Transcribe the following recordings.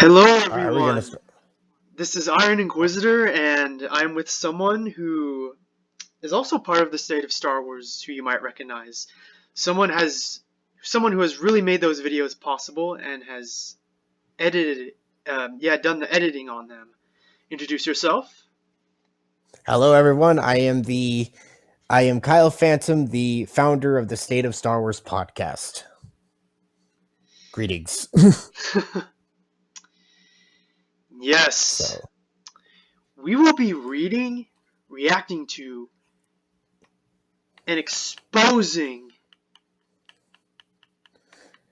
Hello, Are we gonna everyone. start? This is Ironinquisitor, and I'm with someone who is also part of the state of Star Wars, who you might recognize. Someone has, someone who has really made those videos possible and has edited, done the editing on them. Introduce yourself. Hello, everyone. I am Kylephantom, the founder of the State of Star Wars podcast. Greetings. Yes, So, we will be reading, reacting to, and exposing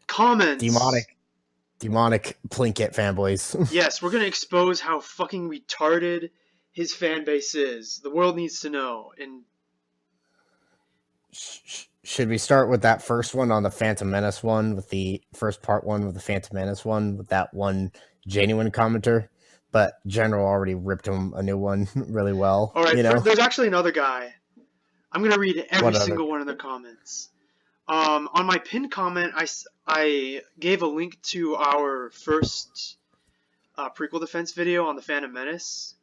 comments. demonic Plinkett fanboys. Yes, we're gonna expose how fucking retarded his fan base is. The world needs to know. And Should we start with that first one on the Phantom Menace one, with the first part one with the Phantom Menace one, with that one genuine commenter? But General already ripped him a new one really well. all right, You know there's actually another guy. I'm gonna read every what other? single one of their comments. On my pinned comment, I gave a link to our first prequel defense video on the Phantom Menace,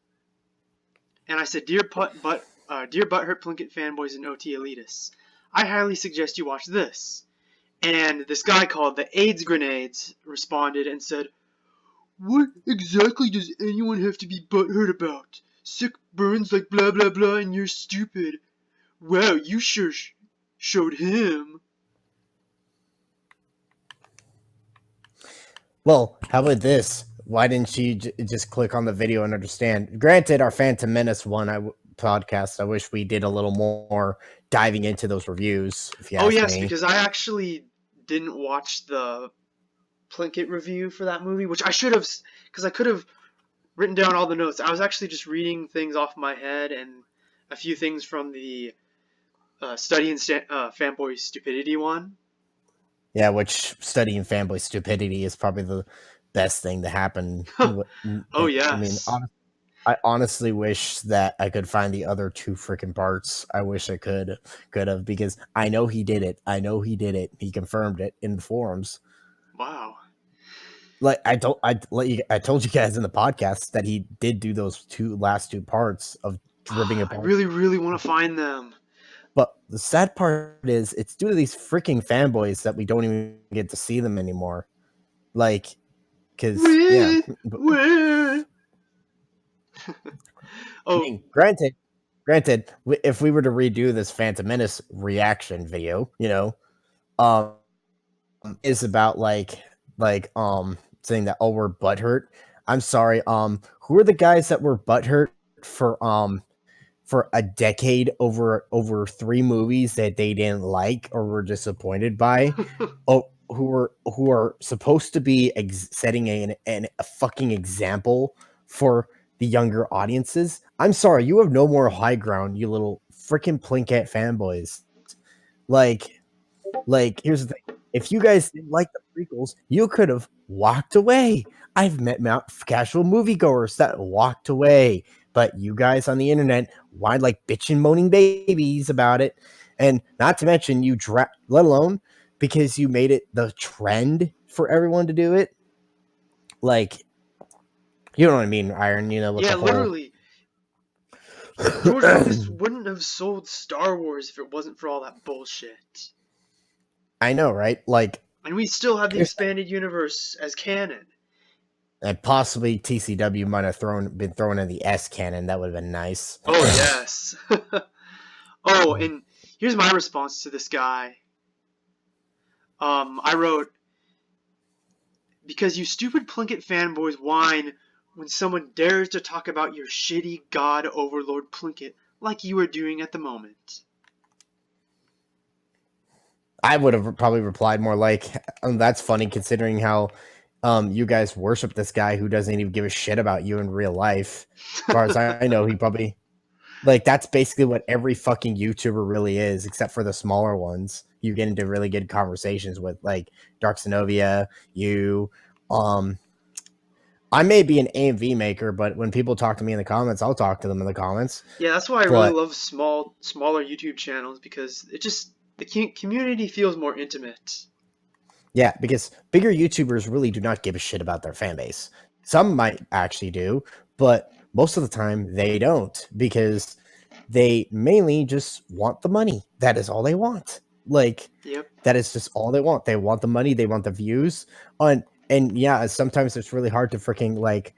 and I said, dear butthurt Plinkett fanboys and OT elitists, I highly suggest you watch this. And this guy called the AIDS Grenades responded and said, what exactly does anyone have to be butthurt about? Sick burns like blah blah blah and you're stupid. Wow, you sure showed him. Well, how about this? Why didn't you just click on the video and understand? Granted, our Phantom Menace podcast, I wish we did a little more diving into those reviews, if you Oh ask yes, me. because I actually didn't watch the Plinkett review for that movie, which I should have, because I could have written down all the notes. I was actually just reading things off my head and a few things from the studying fanboy stupidity one. Yeah, which studying fanboy stupidity is probably the best thing to happen. Oh I mean, yes. I honestly wish that I could find the other two freaking parts. I wish I could have, because I know he did it. He confirmed it in the forums. Wow. Like I told you guys in the podcast that he did do those last two parts of ripping I apart. really, really want to find them. But the sad part is, it's due to these freaking fanboys that we don't even get to see them anymore. Like, because yeah. Oh, I mean, granted, if we were to redo this Phantom Menace reaction video, is about like saying that, oh, we're butthurt. I'm sorry. Who are the guys that were butthurt for a decade over three movies that they didn't like or were disappointed by? Who are supposed to be setting a fucking example for the younger audiences? I'm sorry, you have no more high ground, you little freaking Plinkett fanboys. Like, here's the thing. If you guys didn't like the prequels, you could have walked away. I've met casual moviegoers that walked away, but you guys on the internet whined like bitching, moaning babies about it. And not to mention, let alone because you made it the trend for everyone to do it. Like, you know what I mean, Iron? With yeah, the whole... literally. George Lucas wouldn't have sold Star Wars if it wasn't for all that bullshit. I know, right? Like, and we still have the expanded universe as canon. And possibly TCW might have been thrown in the S canon. That would have been nice. Oh yes. Oh, and here's my response to this guy. I wrote, because you stupid Plinkett fanboys whine when someone dares to talk about your shitty god overlord Plinkett like you are doing at the moment. I would have probably replied more like, that's funny considering how you guys worship this guy who doesn't even give a shit about you in real life. As far as I know, he probably... Like, that's basically what every fucking YouTuber really is, except for the smaller ones. You get into really good conversations with, like, Dark Zenobia, you. I may be an AMV maker, but when people talk to me in the comments, I'll talk to them in the comments. Yeah, that's why I really love smaller YouTube channels, because the community feels more intimate. Yeah, because bigger YouTubers really do not give a shit about their fan base. Some might actually do, but most of the time they don't, because they mainly just want the money. That is all they want. Like, Yep. that is just all they want. They want the money, they want the views. And yeah, sometimes it's really hard to freaking like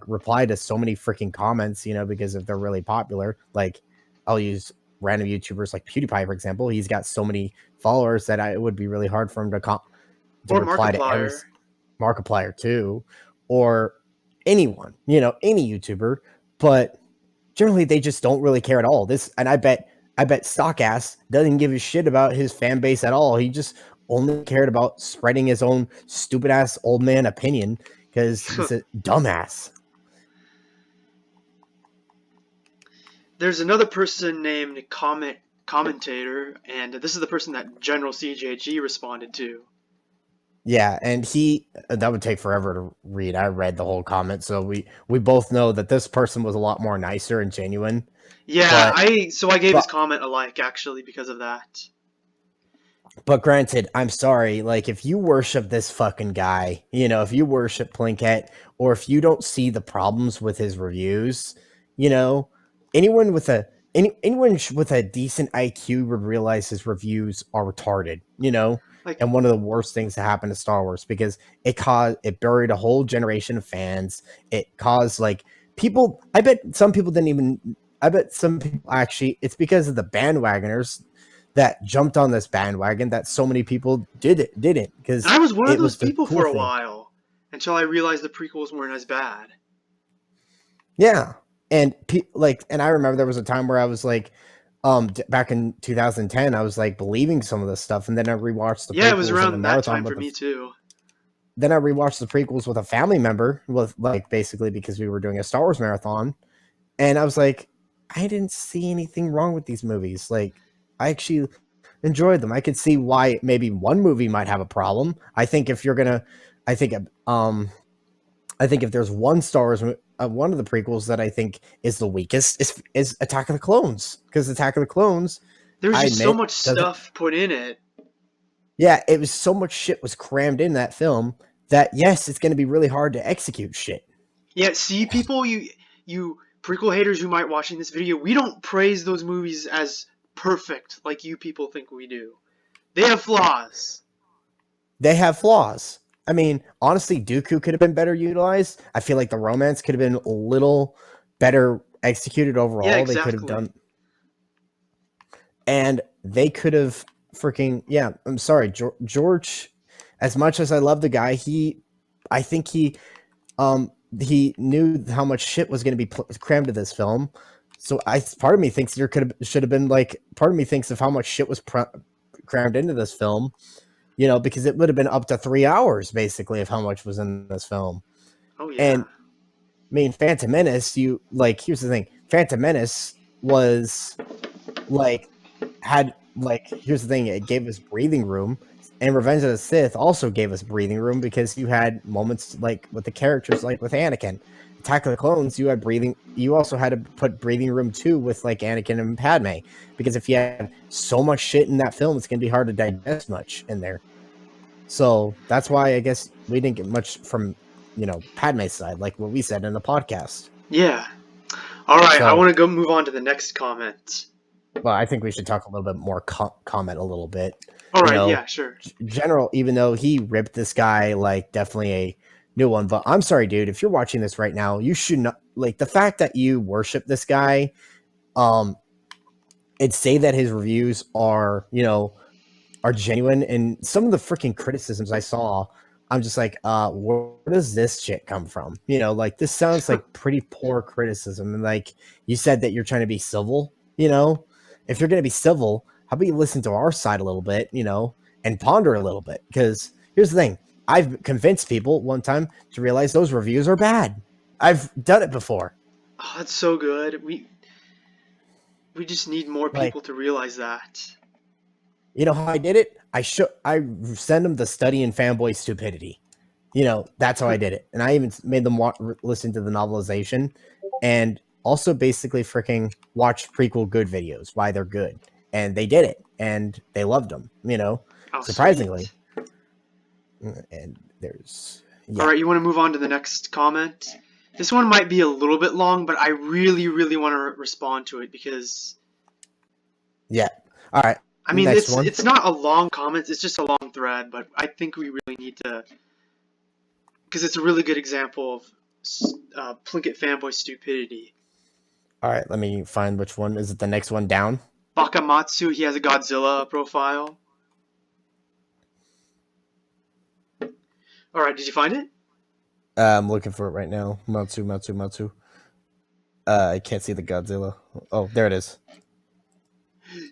reply to so many freaking comments, because if they're really popular. Like, I'll use random YouTubers like PewDiePie, for example. He's got so many followers that it would be really hard for him to Or reply to every Markiplier. Markiplier too, or anyone, any YouTuber. But generally they just don't really care at all. And I bet Stockass doesn't give a shit about his fan base at all. He just only cared about spreading his own stupid ass old man opinion because he's a dumbass. There's another person named Commentator, and this is the person that General CJG responded to. Yeah, and that would take forever to read. I read the whole comment, so we both know that this person was a lot more nicer and genuine. Yeah, But I gave his comment a like, actually, because of that. But granted, I'm sorry, like, if you worship this fucking guy, if you worship Plinkett, or if you don't see the problems with his reviews, anyone with anyone with a decent IQ would realize his reviews are retarded, Like, and one of the worst things to happen to Star Wars, because it buried a whole generation of fans. It caused, like, people, I bet some people actually, it's because of the bandwagoners that jumped on this bandwagon that so many people didn't, because I was one of it those was the people cool for a thing. while, until I realized the prequels weren't as bad. Yeah. And and I remember there was a time where I was like, back in 2010, I was like believing some of this stuff, and then I rewatched the Yeah, it was prequels in a around that marathon time for me too. then I rewatched the prequels with a family member, with, like, basically because we were doing a Star Wars marathon, and I was like, I didn't see anything wrong with these movies. Like, I actually enjoyed them. I could see why maybe one movie might have a problem. I think if you're gonna, I think, I think if there's one Star Wars, one of the prequels that I think is the weakest is Attack of the Clones, because Attack of the Clones, There was I just so admit, much doesn't. stuff put in it. Yeah, it was so much shit was crammed in that film that, yes, it's going to be really hard to execute shit. Yeah, see, people, you prequel haters who might watching this video, we don't praise those movies as perfect like you people think we do. They have flaws. They have flaws. I mean, honestly, Dooku could have been better utilized. I feel like the romance could have been a little better executed Yeah, overall. They could have exactly. done, and they could have freaking, yeah. I'm sorry, George. As much as I love the guy, I think he knew how much shit was going to be crammed to this film. So part of me thinks should have been, like, part of me thinks of how much shit was crammed into this film, because it would have been up to 3 hours basically of how much was in this film. Oh yeah. And I mean, Phantom Menace, here's the thing. Phantom Menace was like, here's the thing. It gave us breathing room, and Revenge of the Sith also gave us breathing room, because you had moments like with the characters, like with Anakin. Attack of the Clones, you also had to put breathing room too with, like, Anakin and Padme, because if you have so much shit in that film, it's going to be hard to digest much in there. So that's why I guess we didn't get much from, Padme's side, like what we said in the podcast. Yeah. All right, I So, want to go move on to the next comment. well, I think we should talk a little bit more, comment a little bit. All right, yeah, sure. General, even though he ripped this guy, like, definitely a new one, but I'm sorry, dude, if you're watching this right now, you should not, like, the fact that you worship this guy, and say that his reviews are genuine, and some of the freaking criticisms I saw, I'm just like, where does this shit come from? Like, this sounds like pretty poor criticism. And, like, you said that you're trying to be civil, if you're going to be civil, how about you listen to our side a little bit, and ponder a little bit? Because here's the thing. I've convinced people one time to realize those reviews are bad. I've done it before. Oh, that's so good. We just need more Like, people to realize that. you know how I did it? I send them the Study in Fanboy Stupidity. That's how I did it. And I even made them listen to the novelization, and also basically freaking watch prequel good videos, why they're good. And they did it, and they loved them, Oh, surprisingly. sweet. And there's Yeah. All right, you want to move on to the next comment? This one might be a little bit long, but I really, really want to respond to it because. Yeah. All right. I mean, Next one. it's not a long comment; it's just a long thread. But I think we really need to, because it's a really good example of Plinkett fanboy stupidity. All right. Let me find which one. Is it the next one down? Bakamatsu, he has a Godzilla profile. All right, did you find it? I'm looking for it right now. Matsu. I can't see the Godzilla. Oh, there it is.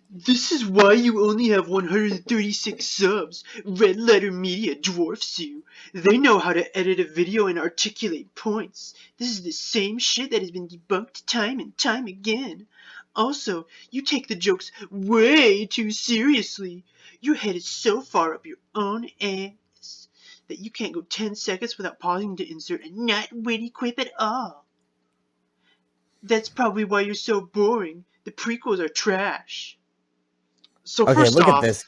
This is why you only have 136 subs. Red Letter Media dwarfs you. They know how to edit a video and articulate points. This is the same shit that has been debunked time and time again. Also, you take the jokes way too seriously. Your head is so far up your own ass that you can't go 10 seconds without pausing to insert a not witty quip at all. That's probably why you're so boring. The prequels are trash. So Okay, first look off, at this.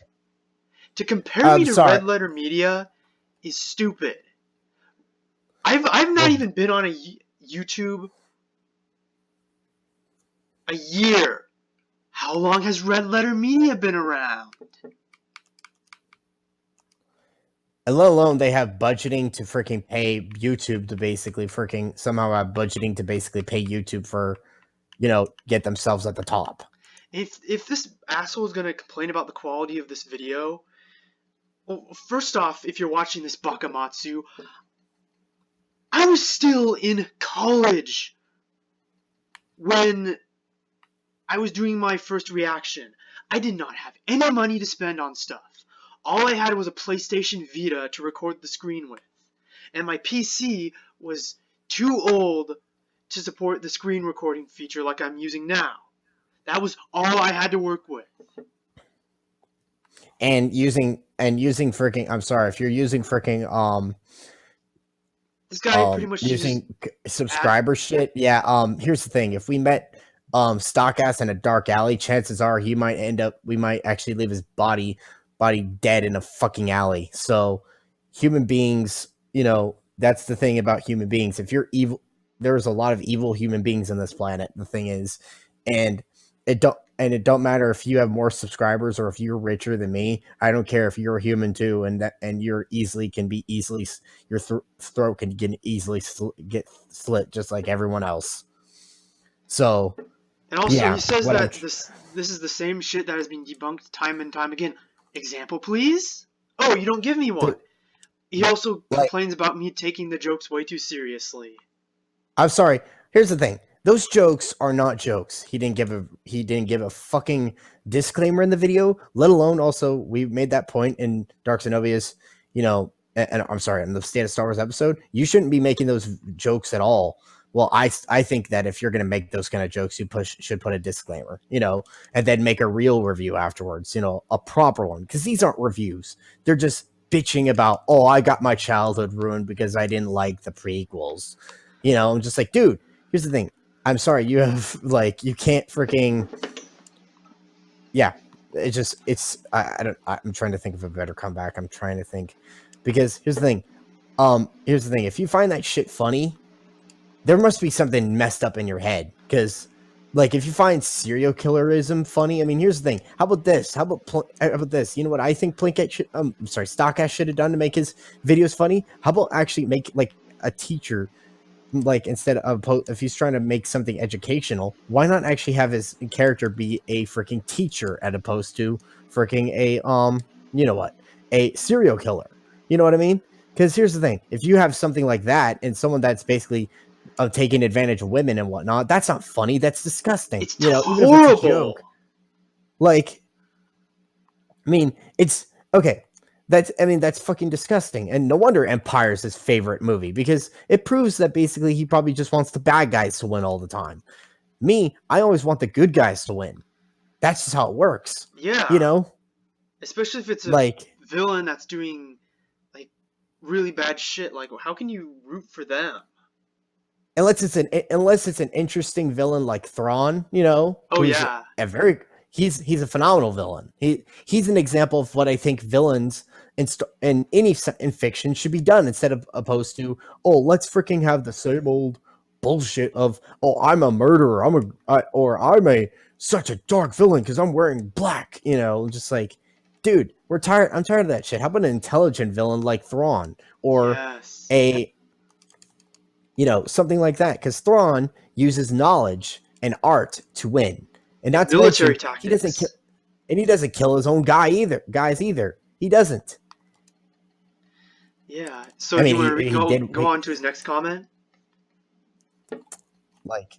to compare me to Sorry. Red Letter Media is stupid. I've not even been on a YouTube a year. How long has Red Letter Media been around? And let alone they have budgeting to freaking pay YouTube to basically freaking somehow have budgeting to basically pay YouTube for, get themselves at the top. If this asshole is gonna complain about the quality of this video, well, first off, if you're watching this Bakamatsu, I was still in college when I was doing my first reaction. I did not have any money to spend on stuff. All I had was a PlayStation Vita to record the screen with. And my PC was too old to support the screen recording feature like I'm using now. That was all I had to work with. And using freaking, I'm sorry, if you're using freaking This guy pretty much using subscriber shit, yeah. Here's the thing: if we met Stockass in a dark alley, chances are we might actually leave his body dead in a fucking alley. So human beings, that's the thing about human beings. If you're evil, there's a lot of evil human beings on this planet. The thing is, and it don't matter if you have more subscribers or if you're richer than me. I don't care if you're a human too, and your throat can get easily get slit just like everyone else. So, and also he says that this is the same shit that has been debunked time and time again. Example, please? Oh, you don't give me one. He also complains about me taking the jokes way too seriously. I'm sorry. Here's the thing. Those jokes are not jokes. He didn't give a fucking disclaimer in the video, let alone also we made that point in Dark Zenobia's, and I'm sorry, in the State of Star Wars episode, you shouldn't be making those jokes at all. Well, I think that if you're going to make those kind of jokes, you should put a disclaimer, and then make a real review afterwards, a proper one, because these aren't reviews. They're just bitching about, oh, I got my childhood ruined because I didn't like the prequels. I'm just like, dude, here's the thing. I'm sorry, you have you can't freaking, yeah. I'm trying to think of a better comeback. I'm trying to think, because here's the thing. If you find that shit funny, there must be something messed up in your head. Because, if you find serial killerism funny, I mean, here's the thing. How about this? How about this? You know what I think Plinkett Stockass should have done to make his videos funny? How about actually make a teacher? Instead of if he's trying to make something educational, why not actually have his character be a freaking teacher as opposed to freaking a serial killer? You know what I mean? Because here's the thing: if you have something like that and someone that's basically taking advantage of women and whatnot, that's not funny. That's disgusting. It's horrible. Even if it's a joke. It's okay. That's fucking disgusting. And no wonder Empire's his favorite movie, because it proves that basically he probably just wants the bad guys to win all the time. Me, I always want the good guys to win. That's just how it works. Yeah. Especially if it's a villain that's doing really bad shit. How can you root for them? Unless it's an interesting villain like Thrawn, Oh yeah. he's a phenomenal villain. He's an example of what I think villains in fiction should be done, instead of opposed to, oh, let's freaking have the same old bullshit of, oh, I'm a murderer, I'm a such a dark villain because I'm wearing black, just like, dude, I'm tired of that shit. How about an intelligent villain like Thrawn, or Yes. a something like that? Because Thrawn uses knowledge and art to win, and not to Military mention tactics. he doesn't kill his own guys either. He doesn't. Yeah. So do you want to go on to his next comment? Like,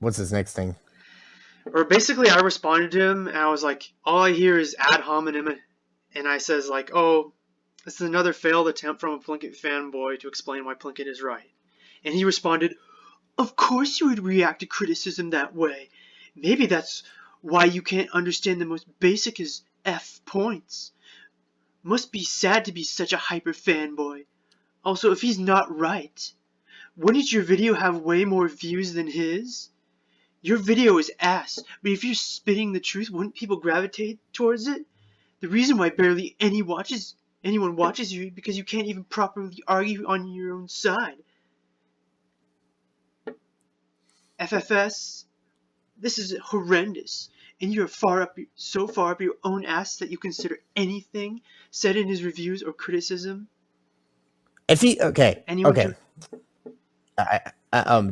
what's his next thing? Or basically, I responded to him, and I was like, all I hear is ad hominem, and I says like, oh, this is another failed attempt from a Plinkett fanboy to explain why Plinkett is right. And he responded, of course you would react to criticism that way. Maybe that's why you can't understand the most basic as F points. Must be sad to be such a hyper fanboy. Also, if he's not right, wouldn't your video have way more views than his? Your video is ass, but if you're spitting the truth, wouldn't people gravitate towards it? The reason why barely anyone watches you is because you can't even properly argue on your own side. FFS, this is horrendous, and you're so far up your own ass that you consider anything said in his reviews or criticism. If he okay.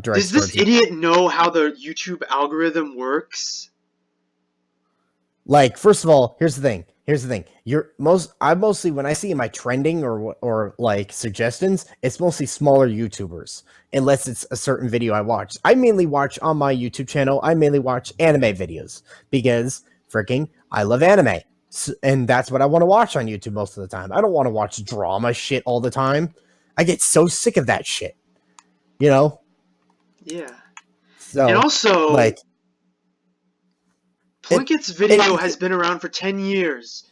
Does this idiot know how the YouTube algorithm works? Like, first of all, here's the thing. I mostly, when I see my trending or like suggestions, it's mostly smaller YouTubers, unless it's a certain video I watch. I mainly watch on my YouTube channel. I mainly watch anime videos because freaking I love anime, and that's what I want to watch on YouTube most of the time. I don't want to watch drama shit all the time. I get so sick of that shit. Yeah. So, and also, like, Plinkett's video has been around for 10 years.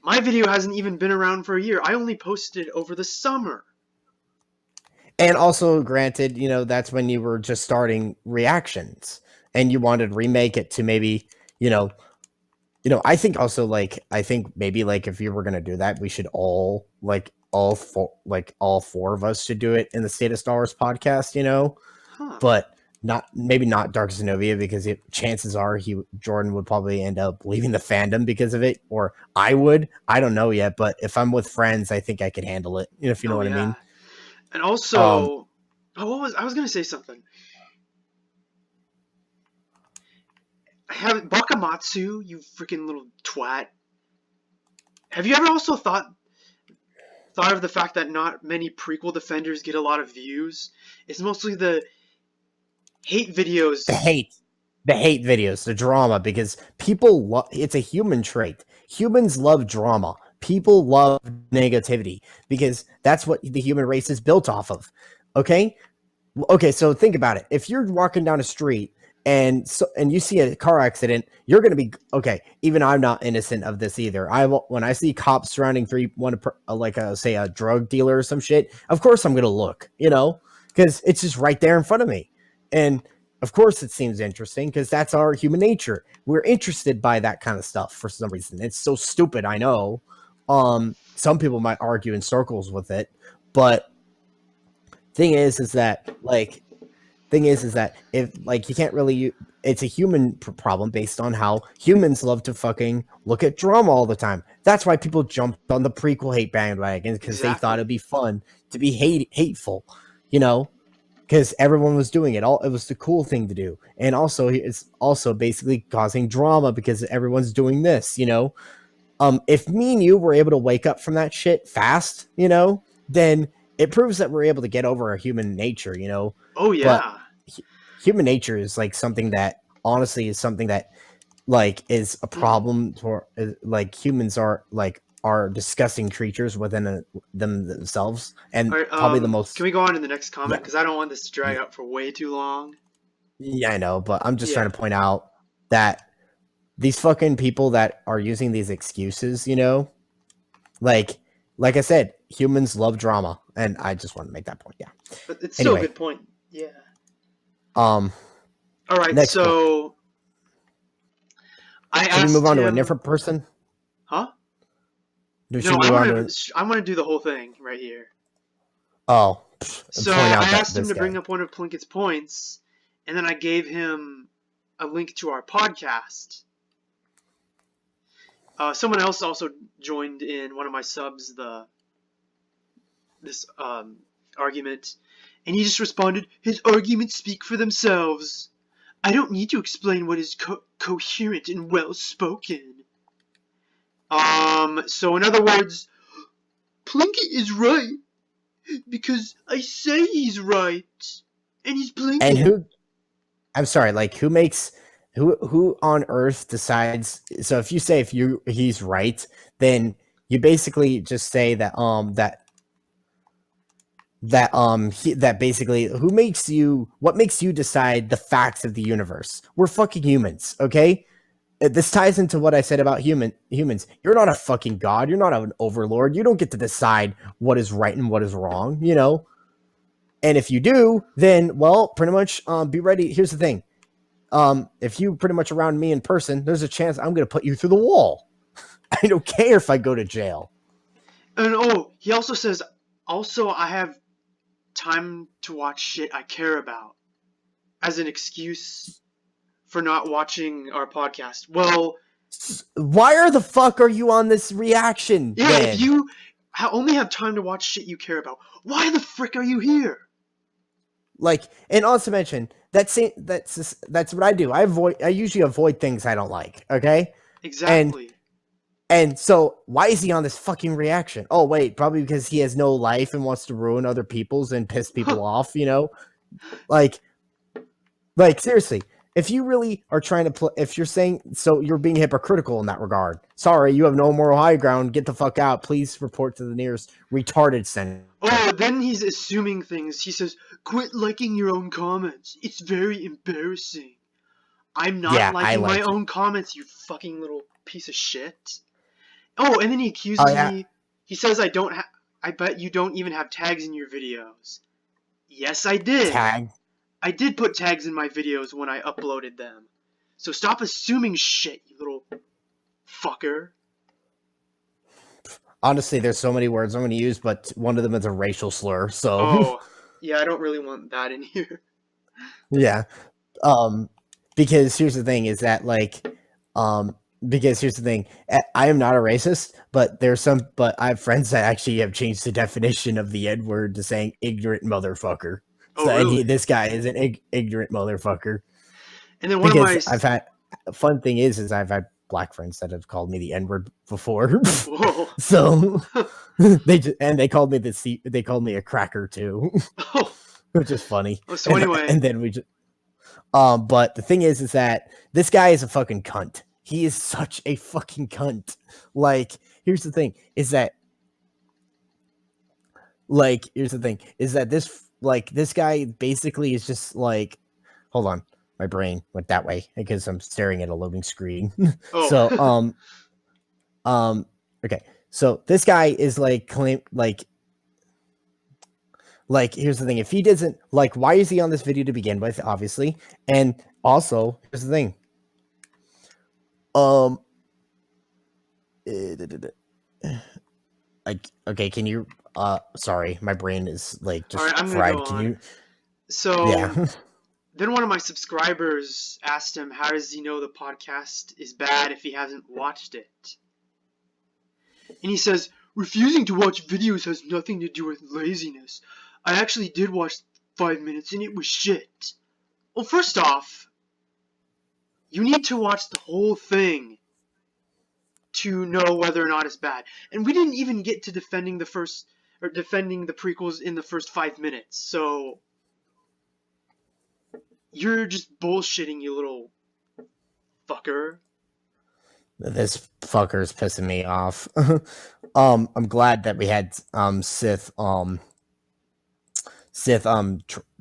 My video hasn't even been around for a year. I only posted it over the summer. And also, granted, that's when you were just starting reactions, and you wanted to remake it to maybe, I think also, like, maybe, like, if you were going to do that, we should all four of us should do it in the State of Star Wars podcast, but maybe not Dark Zenobia, because chances are Jordan would probably end up leaving the fandom because of it, or I don't know yet, but if I'm with friends, I think I could handle it, if you know what I mean. And also, I was gonna say something. Bakamatsu, you freaking little twat. Have you ever also thought of the fact that not many prequel defenders get a lot of views? It's mostly the hate videos. The hate videos, the drama, because people it's a human trait. Humans love drama. People love negativity because that's what the human race is built off of. Okay, so think about it. If you're walking down a street and you see a car accident, you're going to be okay. Even I'm not innocent of this either. When I see cops surrounding say a drug dealer or some shit, of course I'm going to look, because it's just right there in front of me. And of course it seems interesting because that's our human nature. We're interested by that kind of stuff for some reason. It's so stupid, I know. Some people might argue in circles with it, but thing is that if, like, you can't really, it's a human problem based on how humans love to fucking look at drama all the time. That's why people jumped on the prequel hate bandwagon, because they thought it'd be fun to be hateful, because everyone was doing it. It was the cool thing to do. And also, it's also basically causing drama because everyone's doing this, if me and you were able to wake up from that shit fast, then it proves that we're able to get over our human nature, Oh yeah. But human nature is like something that honestly is something that like is a problem for, like, humans are disgusting creatures within themselves, and right, probably the most. Can we go on to the next comment? Because I don't want this to drag out for way too long. Yeah, I know, but I'm just trying to point out that these fucking people that are using these excuses, like I said, humans love drama, and I just want to make that point. Yeah, but it's still a good point. Yeah. All right, so I Should we move asked on to a him, different person? huh? Should No, we move on to? I want to do the whole thing right here. Oh, So point out I that asked him this to guy. bring up one of Plinkett's points, and then I gave him a link to our podcast. Someone else also joined in, one of my subs, this argument, and he just responded, "His arguments speak for themselves. I don't need to explain what is coherent and well spoken." So in other words, Plinkett is right because I say he's right, and he's Plinkett. And who? I'm sorry. Like, who makes? Who on earth decides? So if you say he's right, then you basically just say that that basically what makes you decide the facts of the universe? We're fucking humans, okay? This ties into what I said about humans. You're not a fucking god. You're not an overlord. You don't get to decide what is right and what is wrong, you know? And if you do, then, well, pretty much be ready. Here's the thing. If you pretty much around me in person, there's a chance I'm going to put you through the wall. I don't care if I go to jail. And he also says, I have time to watch shit I care about, as an excuse for not watching our podcast. Well, why the fuck are you on this reaction? Yeah, then? If you only have time to watch shit you care about, why the frick are you here? Like, and also mention that's what I do. I usually avoid things I don't like. Okay. Exactly. And so why is he on this fucking reaction? Oh wait, probably because he has no life and wants to ruin other people's and piss people off. You know, like seriously. If you really are trying to if you're saying so, you're being hypocritical in that regard. Sorry, you have no moral high ground. Get the fuck out. Please report to the nearest retarded center. Oh, then he's assuming things. He says, "Quit liking your own comments. It's very embarrassing." I'm not liking my own comments, you fucking little piece of shit. Oh, and then he accuses me. He says I bet you don't even have tags in your videos. Yes, I did. Tag. I did put tags in my videos when I uploaded them. So stop assuming shit, you little fucker. Honestly, there's so many words I'm going to use, but one of them is a racial slur, so... Oh, yeah, I don't really want that in here. Yeah. Because here's the thing, is that, because here's the thing, I am not a racist, but I have friends that actually have changed the definition of the N-word to saying ignorant motherfucker. Oh, so really? This guy is an ignorant motherfucker. And then fun thing is I've had black friends that have called me the N-word before. So they called me a cracker too. Oh. Which is funny. Oh, so anyway. And then we just but the thing is that this guy is a fucking cunt. He is such a fucking cunt. Like, here's the thing, is that this guy basically is just like, hold on, my brain went that way because I'm staring at a loading screen. Oh. So okay. So this guy is here's the thing, if he doesn't why is he on this video to begin with, obviously? And also, here's the thing. Okay, can you sorry, my brain is just fried. Can you? So yeah. Then one of my subscribers asked him, how does he know the podcast is bad if he hasn't watched it? And he says, refusing to watch videos has nothing to do with laziness. I actually did watch 5 minutes and it was shit. Well, first off, you need to watch the whole thing to know whether or not it's bad. And we didn't even get to defending the prequels in the first 5 minutes. So you're just bullshitting, you little fucker. This fucker's pissing me off. I'm glad that we had Sith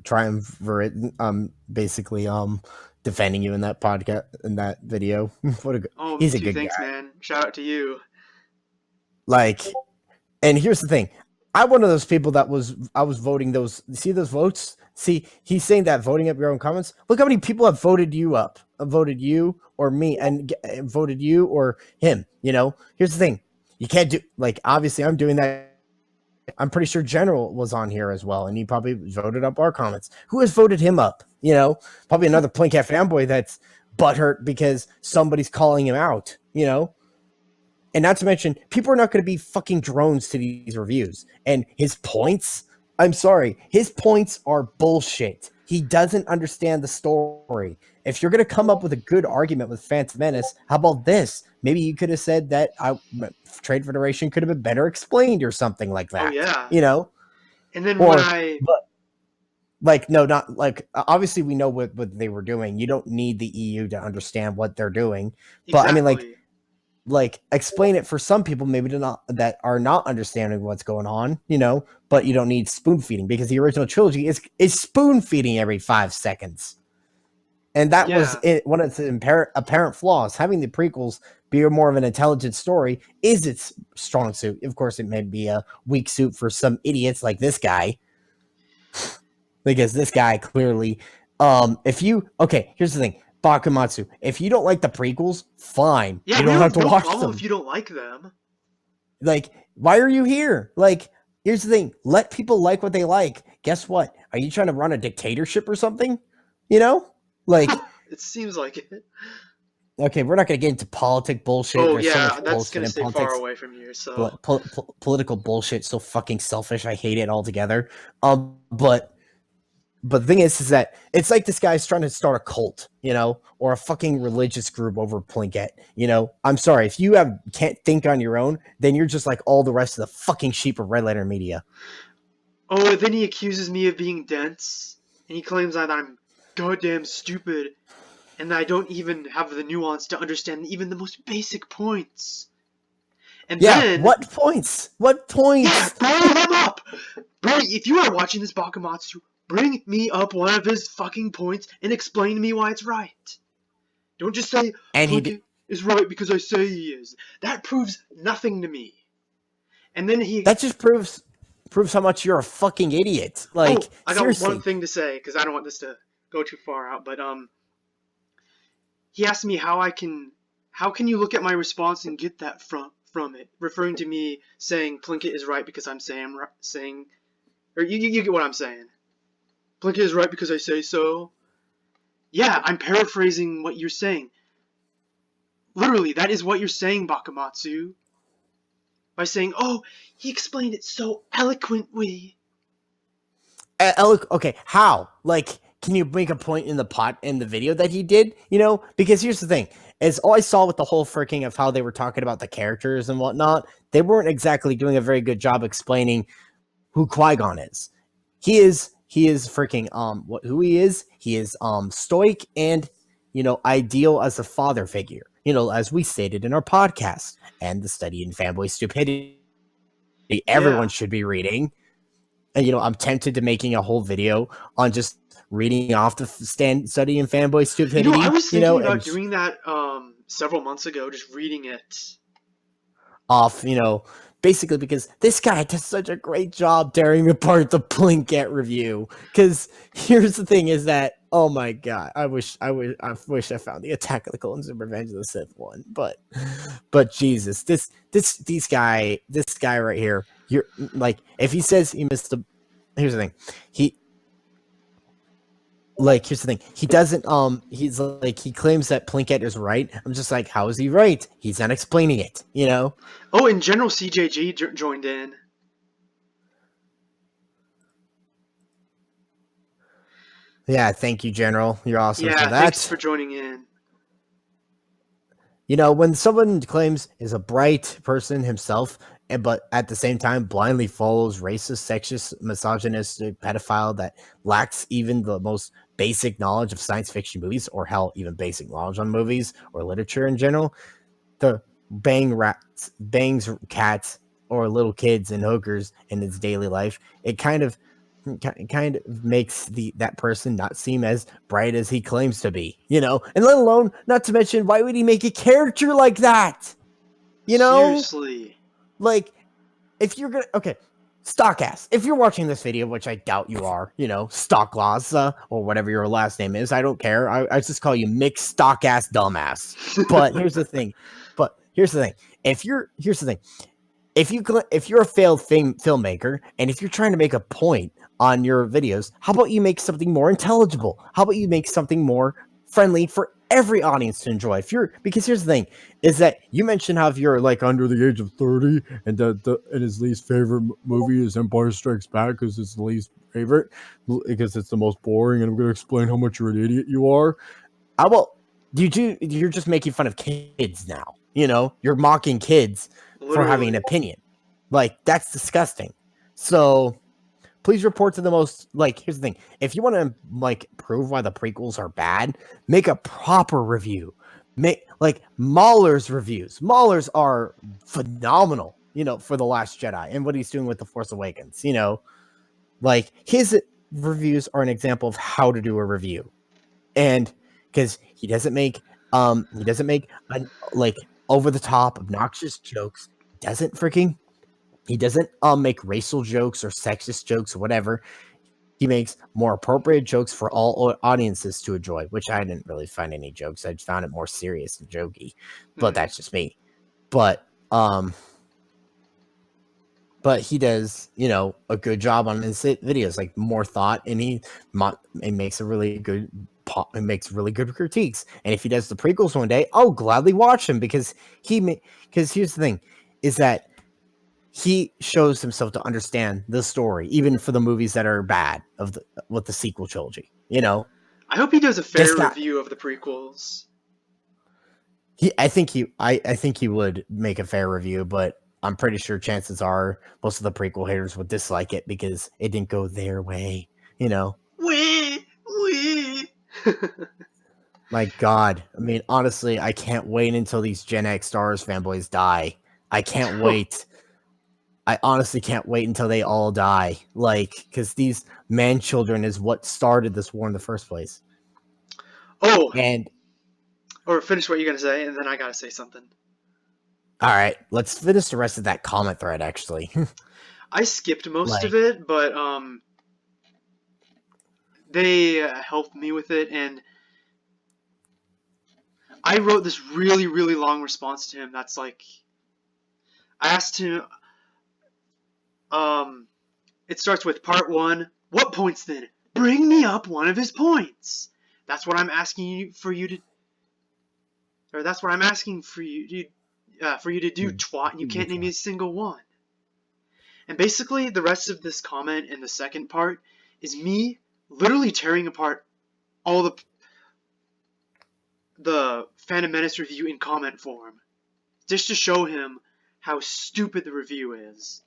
triumvirate basically defending you in that podcast, in that video. What a he's a good thanks, guy. Man. Shout out to you. And here's the thing. I'm one of those people that I was voting those. See those votes? See, he's saying that voting up your own comments. Look how many people have voted you up. voted you or me and voted you or him. Here's the thing: you can't do obviously I'm doing that. I'm pretty sure General was on here as well, and he probably voted up our comments. Who has voted him up? Probably another Plinkett fanboy that's butthurt because somebody's calling him out. And not to mention, people are not going to be fucking drones to these reviews. And his points, I'm sorry, his points are bullshit. He doesn't understand the story. If you're going to come up with a good argument with Phantom Menace, how about this? Maybe you could have said that Trade Federation could have been better explained or something like that. Oh, yeah. And then obviously we know what they were doing. You don't need the EU to understand what they're doing. Exactly. But I mean, explain it for some people maybe that are not understanding what's going on, but you don't need spoon feeding because the original trilogy is spoon feeding every 5 seconds. And that was one of its apparent flaws. Having the prequels be more of an intelligent story is its strong suit. Of course, it may be a weak suit for some idiots like this guy. Because this guy clearly, here's the thing. Bakumatsu, if you don't like the prequels, fine. Yeah, you don't have to watch them. If you don't like them. Why are you here? Here's the thing. Let people like what they like. Guess what? Are you trying to run a dictatorship or something? It seems like it. Okay, we're not going to get into politic bullshit. Oh, yeah, that's going to stay far away from here. So political bullshit, so fucking selfish. I hate it altogether. But the thing is that it's like this guy's trying to start a cult, or a fucking religious group over Plinkett. I'm sorry. If you can't think on your own, then you're just like all the rest of the fucking sheep of Red Letter Media. Oh, then he accuses me of being dense, and he claims that I'm goddamn stupid, and that I don't even have the nuance to understand even the most basic points. And then... What points? What points? Yeah, bring them up! If you are watching this Bakumatsu, bring me up one of his fucking points and explain to me why it's right. Don't just say, Plinkett is right because I say he is. That proves nothing to me. And then That just proves how much you're a fucking idiot. I got seriously. One thing to say, because I don't want this to go too far out, but he asked me how can you look at my response and get that from it, referring to me saying Plinkett is right because I'm saying, or you get what I'm saying. Plinkett is right because I say so. Yeah, I'm paraphrasing what you're saying. Literally, that is what you're saying, Bakumatsu. By saying, oh, he explained it so eloquently. Okay, how? Can you make a point in the video that he did? Because here's the thing. As all I saw with the whole freaking of how they were talking about the characters and whatnot, they weren't exactly doing a very good job explaining who Qui-Gon is. He is freaking who he is. He is stoic and ideal as a father figure. As we stated in our podcast and the study in fanboy stupidity, everyone should be reading. And I'm tempted to making a whole video on just reading off the study in fanboy stupidity. I was thinking about doing that several months ago, just reading it off. Basically because this guy does such a great job tearing apart the Plinkett review. Because here's the thing: is that oh my god, I wish I found the Attack of the Clones and Revenge of the Sith one, but Jesus, this guy right here, you're if he says he missed the, here's the thing, here's the thing. He doesn't, he claims that Plinkett is right. I'm just like, how is he right? He's not explaining it, Oh, and General CJG joined in. Yeah, thank you, General. You're awesome for that. Thanks for joining in. When someone claims is a bright person himself, but at the same time blindly follows racist, sexist, misogynistic pedophile that lacks even the most basic knowledge of science fiction movies, or hell, even basic knowledge on movies or literature in general, the bangs cats or little kids and hookers in his daily life, it kind of makes that person not seem as bright as he claims to be, and let alone, not to mention, why would he make a character like that? Seriously. If you're gonna, okay, Stockass. If you're watching this video, which I doubt you are, Stoklasa or whatever your last name is, I don't care. I just call you mixed stockass dumbass. But here's the thing. Here's the thing. If you're a failed filmmaker and if you're trying to make a point on your videos, how about you make something more intelligible? How about you make something more friendly for every audience to enjoy? Because here's the thing, is that you mentioned how if you're like under the age of 30 and and his least favorite movie is Empire Strikes Back because it's the least favorite because it's the most boring, and I'm going to explain how much you're an idiot you are. How about you're just making fun of kids now? You're mocking kids for having an opinion. Like, that's disgusting. So please report to the most, here's the thing. If you want to prove why the prequels are bad, make a proper review. Make Mahler's reviews. Mahler's are phenomenal, for The Last Jedi and what he's doing with The Force Awakens. His reviews are an example of how to do a review. And because he doesn't make over the top obnoxious jokes. He doesn't make racial jokes or sexist jokes or whatever. He makes more appropriate jokes for all audiences to enjoy, which I didn't really find any jokes. I found it more serious and jokey, but that's just me. But he does, a good job on his videos, like more thought, and he makes really good critiques. And if he does the prequels one day, I'll gladly watch him because here's the thing, is that he shows himself to understand the story, even for the movies that are bad with the sequel trilogy. I hope he does a fair review of the prequels. I think he would make a fair review, but I'm pretty sure chances are most of the prequel haters would dislike it because it didn't go their way. Wee. My God. I mean, honestly, I can't wait until these Gen X Star Wars fanboys die. I can't wait. I honestly can't wait until they all die. Because these man children is what started this war in the first place. Oh. Or finish what you're going to say, and then I got to say something. All right. Let's finish the rest of that comment thread, actually. I skipped most of it, but they helped me with it, and I wrote this really, really long response to him. That's I asked him, it starts with part 1. What points then? Bring me up one of his points. That's what I'm asking for you to do, twat, and you can't name me a single one. And basically, the rest of this comment in the second part is me literally tearing apart all the Phantom Menace review in comment form, just to show him how stupid the review is.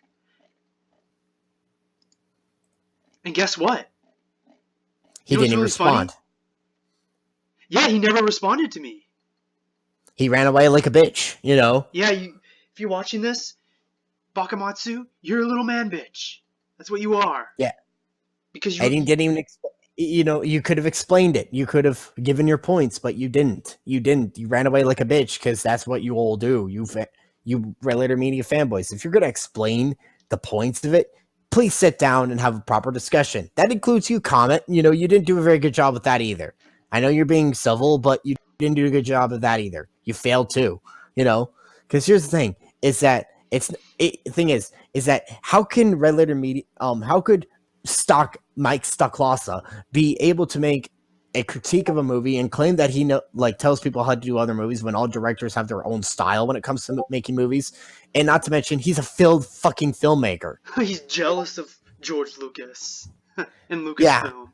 And guess what? He didn't even respond. Funny? Yeah, he never responded to me. He ran away like a bitch, Yeah, if you're watching this, Bakamatsu, you're a little man bitch. That's what you are. Yeah. Because you didn't even you could have explained it. You could have given your points, but you didn't. You ran away like a bitch because that's what you all do. You Relator Media fanboys. If you're going to explain the points of it, please sit down and have a proper discussion. That includes you, Comet. You didn't do a very good job with that either. I know you're being civil, but you didn't do a good job of that either. You failed too, because here's the thing, is that how can Relator Media, how could Mike Stoklasa be able to make a critique of a movie and claim that he tells people how to do other movies when all directors have their own style when it comes to making movies, and not to mention he's a fucking filmmaker. He's jealous of George Lucas and Lucasfilm.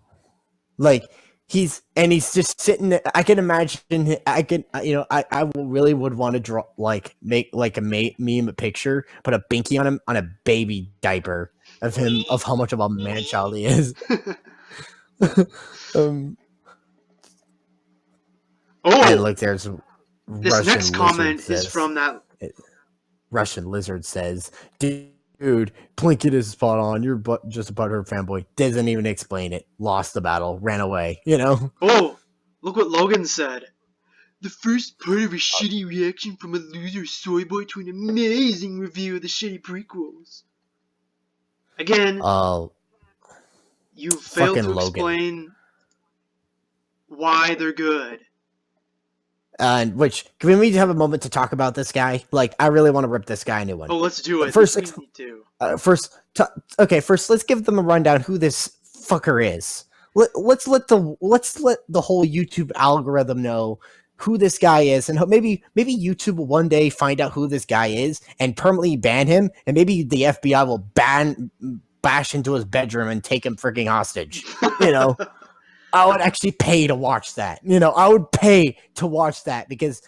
Yeah. He's just sitting there. I can imagine. I really would want to draw make a meme picture, put a binky on him on a baby diaper of him, of how much of a man child he is. And look, there's this Russian next comment is from that Russian lizard says, "Dude, Plinkett is spot on. You're just a butthurt fanboy. Doesn't even explain it. Lost the battle. Ran away. Oh, look what Logan said. The first part of a shitty reaction from a loser soy boy to an amazing review of the shitty prequels. Again, Oh, you failed fucking to Logan. explain why they're good. And which can we have a moment to talk about this guy? Like, I really want to rip this guy a new one. Oh, let's do it. First, We need to. first, let's give them a rundown who this fucker is. Let's let the whole YouTube algorithm know who this guy is, and maybe YouTube will one day find out who this guy is and permanently ban him, and maybe the FBI will bash into his bedroom and take him freaking hostage. You know. I would actually pay to watch that. You know, I would pay to watch that because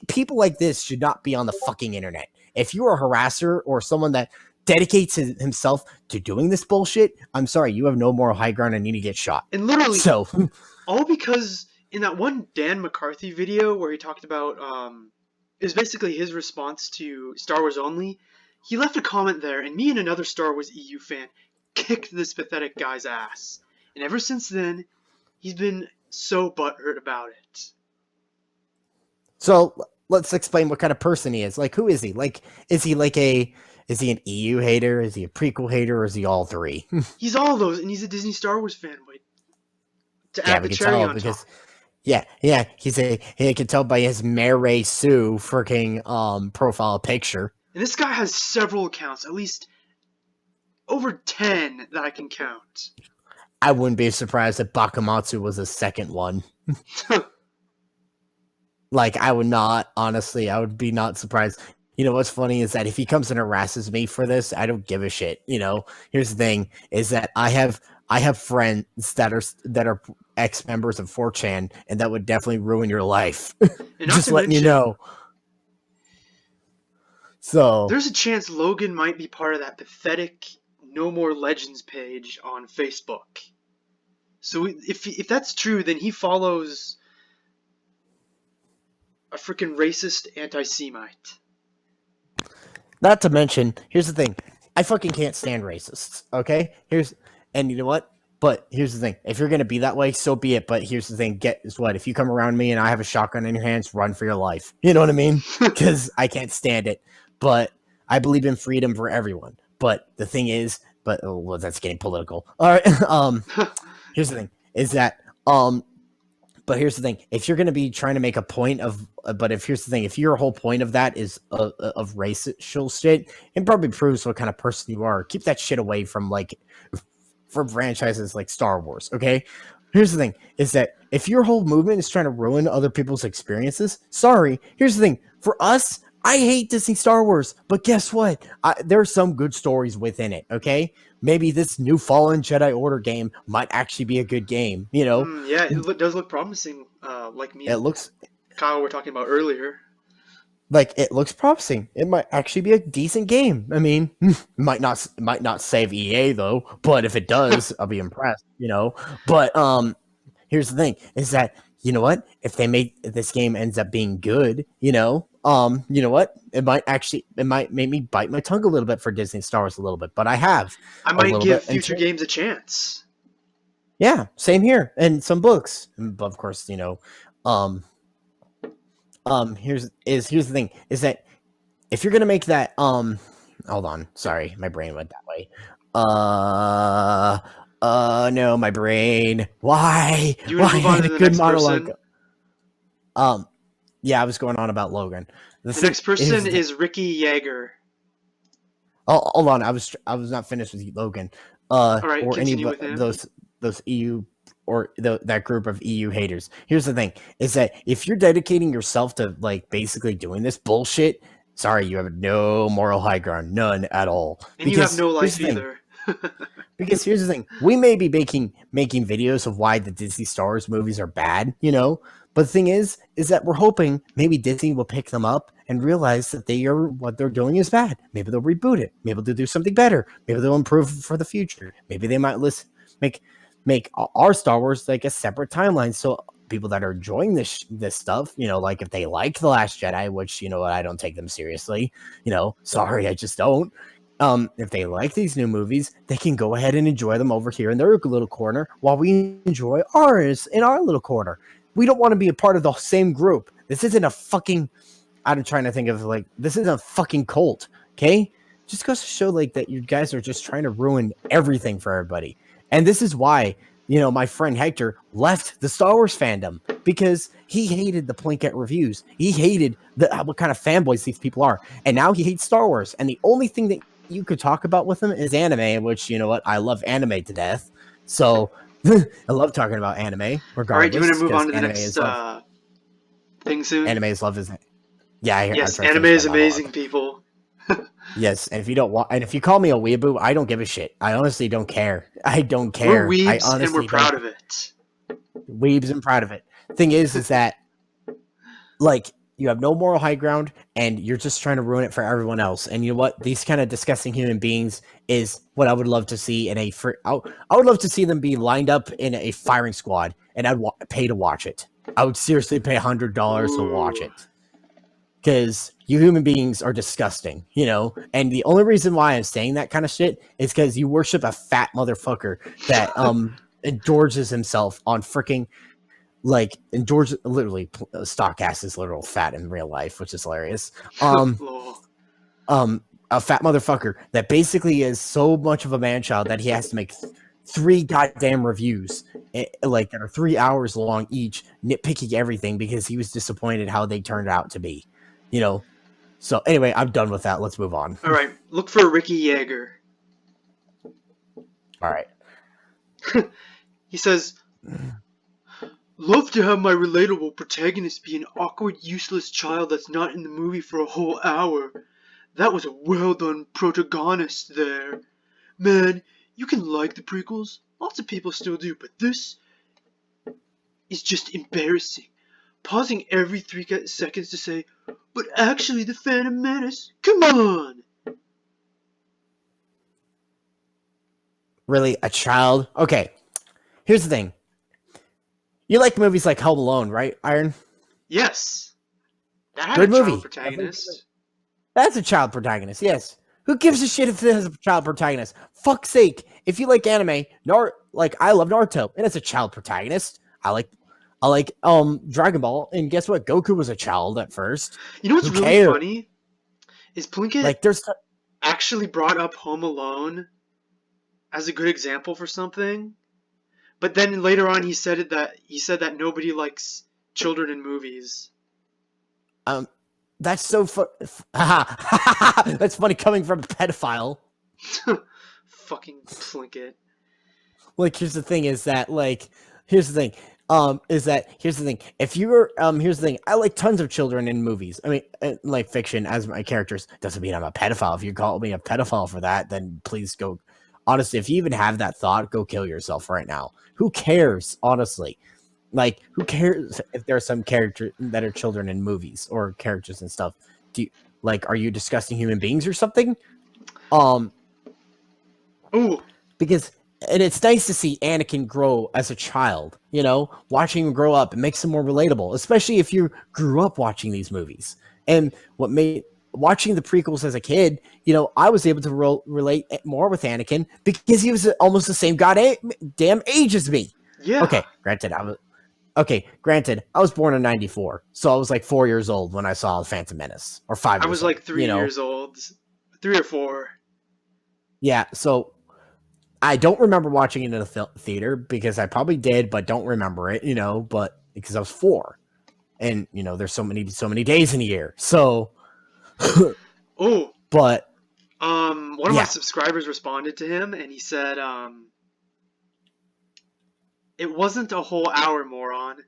people like this should not be on the fucking internet. If you're a harasser or someone that dedicates himself to doing this bullshit, I'm sorry, you have no moral high ground and need to get shot. And literally, so all because in that one Dan McCarthy video where he talked about, it was basically his response to Star Wars Only, he left a comment there, and me and another Star Wars EU fan kicked this pathetic guy's ass. And ever since then, he's been so butthurt about it. So let's explain what kind of person he is. Like, who is he? Like, is he an EU hater? Is he a prequel hater? Or is he all three? He's all those, and he's a Disney Star Wars fanboy. To add the we can cherry tell on because top. yeah, he can tell by his Mary Sue freaking profile picture. And this guy has several accounts, at least over 10 that I can count. I wouldn't be surprised if Bakamatsu was a second one. Like, I would not, honestly, I would be not surprised. You know, what's funny is that if he comes and harasses me for this, I don't give a shit. You know, here's the thing is that I have friends that are ex-members of 4chan, and that would definitely ruin your life. Just letting you know. So there's a chance Logan might be part of that pathetic No More Legends page on Facebook. So if that's true, then he follows a freaking racist anti-Semite. Not to mention, here's the thing. I fucking can't stand racists, okay? And you know what? But here's the thing. If you're going to be that way, so be it. But here's the thing. Guess what? If you come around me and I have a shotgun in your hands, run for your life. You know what I mean? Because I can't stand it. But I believe in freedom for everyone. But the thing is, that's getting political. All right. Here's the thing. Is that but here's the thing. If you're going to be trying to make a point of, if your whole point of that is of racial shit, it probably proves what kind of person you are. Keep that shit away from franchises like Star Wars. Okay. Here's the thing is that if your whole movement is trying to ruin other people's experiences, sorry. Here's the thing for us. I hate Disney Star Wars, but guess what? There are some good stories within it. Okay. Maybe this new Fallen Jedi Order game might actually be a good game, you know? Yeah, it does look promising, like me and Kyle were talking about earlier. Like, it looks promising. It might actually be a decent game. I mean, might not save EA, though, but if it does, I'll be impressed, you know? But here's the thing, is that, you know what? If this game ends up being good, you know what? It might make me bite my tongue a little bit for Disney Star Wars a little bit, but I might give future games a chance. Yeah, same here. And some books. But of course, you know, here's the thing, is that if you're gonna make that hold on, sorry, my brain went that way. No, my brain. Why? Do you want to move on to the next person? Yeah, I was going on about Logan. The next person is Ricky Yeager. Oh, hold on. I was not finished with Logan. All right, or any of those EU or that group of EU haters. Here's the thing: is that if you're dedicating yourself to like basically doing this bullshit, sorry, you have no moral high ground, none at all. And you have no life either. Because here's the thing: we may be making videos of why the Disney Star Wars movies are bad, you know. But the thing is that we're hoping maybe Disney will pick them up and realize that what they're doing is bad. Maybe they'll reboot it. Maybe they'll do something better. Maybe they'll improve for the future. Maybe they might make our Star Wars like a separate timeline. So people that are enjoying this stuff, you know, like if they like The Last Jedi, which, you know, I don't take them seriously, you know, sorry, I just don't. If they like these new movies, they can go ahead and enjoy them over here in their little corner while we enjoy ours in our little corner. We don't want to be a part of the same group. This isn't a fucking, I'm trying to think of this isn't a fucking cult. Okay. just goes to show like that you guys are just trying to ruin everything for everybody. And this is why, my friend Hector left the Star Wars fandom, because he hated the Plinkett reviews. He hated what kind of fanboys these people are. And now he hates Star Wars. And the only thing that you could talk about with him is anime, which, you know what, I love anime to death. So I love talking about anime, regardless. All right, do you want to move on to the anime next is love. thing soon? Anime is love, isn't it? Yeah, yes, anime is amazing, people. Yes, and if you don't want, and if you call me a weeaboo, I don't give a shit. I honestly don't care. I don't care. We're weebs, I honestly and we're proud of it. Weebs and proud of it. Thing is that like you have no moral high ground, and you're just trying to ruin it for everyone else. And you know what? These kind of disgusting human beings is what I would love to see in a. I would love to see them be lined up in a firing squad, and I'd pay to watch it. I would seriously pay $100 to watch it. Because you human beings are disgusting, and the only reason why I'm saying that kind of shit is because you worship a fat motherfucker that endorses himself on freaking endorses literally Stockass is literal fat in real life, which is hilarious. A fat motherfucker that basically is so much of a man child that he has to make 3 goddamn reviews, that are 3 hours long each, nitpicking everything because he was disappointed how they turned out to be. So anyway, I'm done with that. Let's move on. All right, look for Ricky Yeager. All right. He says, love to have my relatable protagonist be an awkward, useless child that's not in the movie for a whole hour. That was a well done protagonist there. Man, you can like the prequels. Lots of people still do, but this is just embarrassing. Pausing every 3 seconds to say, but actually the Phantom Menace, come on! Really, a child? Okay, here's the thing. You like movies like Home Alone, right, Iron? Yes. That had Good a movie. child protagonist. That's a child protagonist, yes. Who gives a shit if it has a child protagonist? Fuck's sake. If you like anime, I love Naruto, and it's a child protagonist. I like Dragon Ball, and guess what? Goku was a child at first. You know what's really funny? Is Plinkett actually brought up Home Alone as a good example for something, but then later on he said that nobody likes children in movies. That's so that's funny coming from a pedophile. Fucking Plinkett. Here's the thing. If you're here's the thing. I like tons of children in movies. I mean, like fiction as my characters. Doesn't mean I'm a pedophile. If you call me a pedophile for that, then please go. Honestly, if you even have that thought, go kill yourself right now. Who cares? Honestly, who cares if there are some characters that are children in movies or characters and stuff? Are you disgusting human beings or something? Ooh. And it's nice to see Anakin grow as a child, watching him grow up. It makes him more relatable, especially if you grew up watching these movies. And what made watching the prequels as a kid, I was able to relate more with Anakin because he was almost the same goddamn age as me. Yeah. Okay, granted, I was born in 94, so I was like 4 years old when I saw The Phantom Menace, or 5 years old. I was like 3 years old. 3 or 4. Yeah, so I don't remember watching it in the theater because I probably did, but don't remember it, but because I was 4. And, there's so many days in a year. So, oh, but one of my subscribers responded to him and he said, it wasn't a whole hour, moron.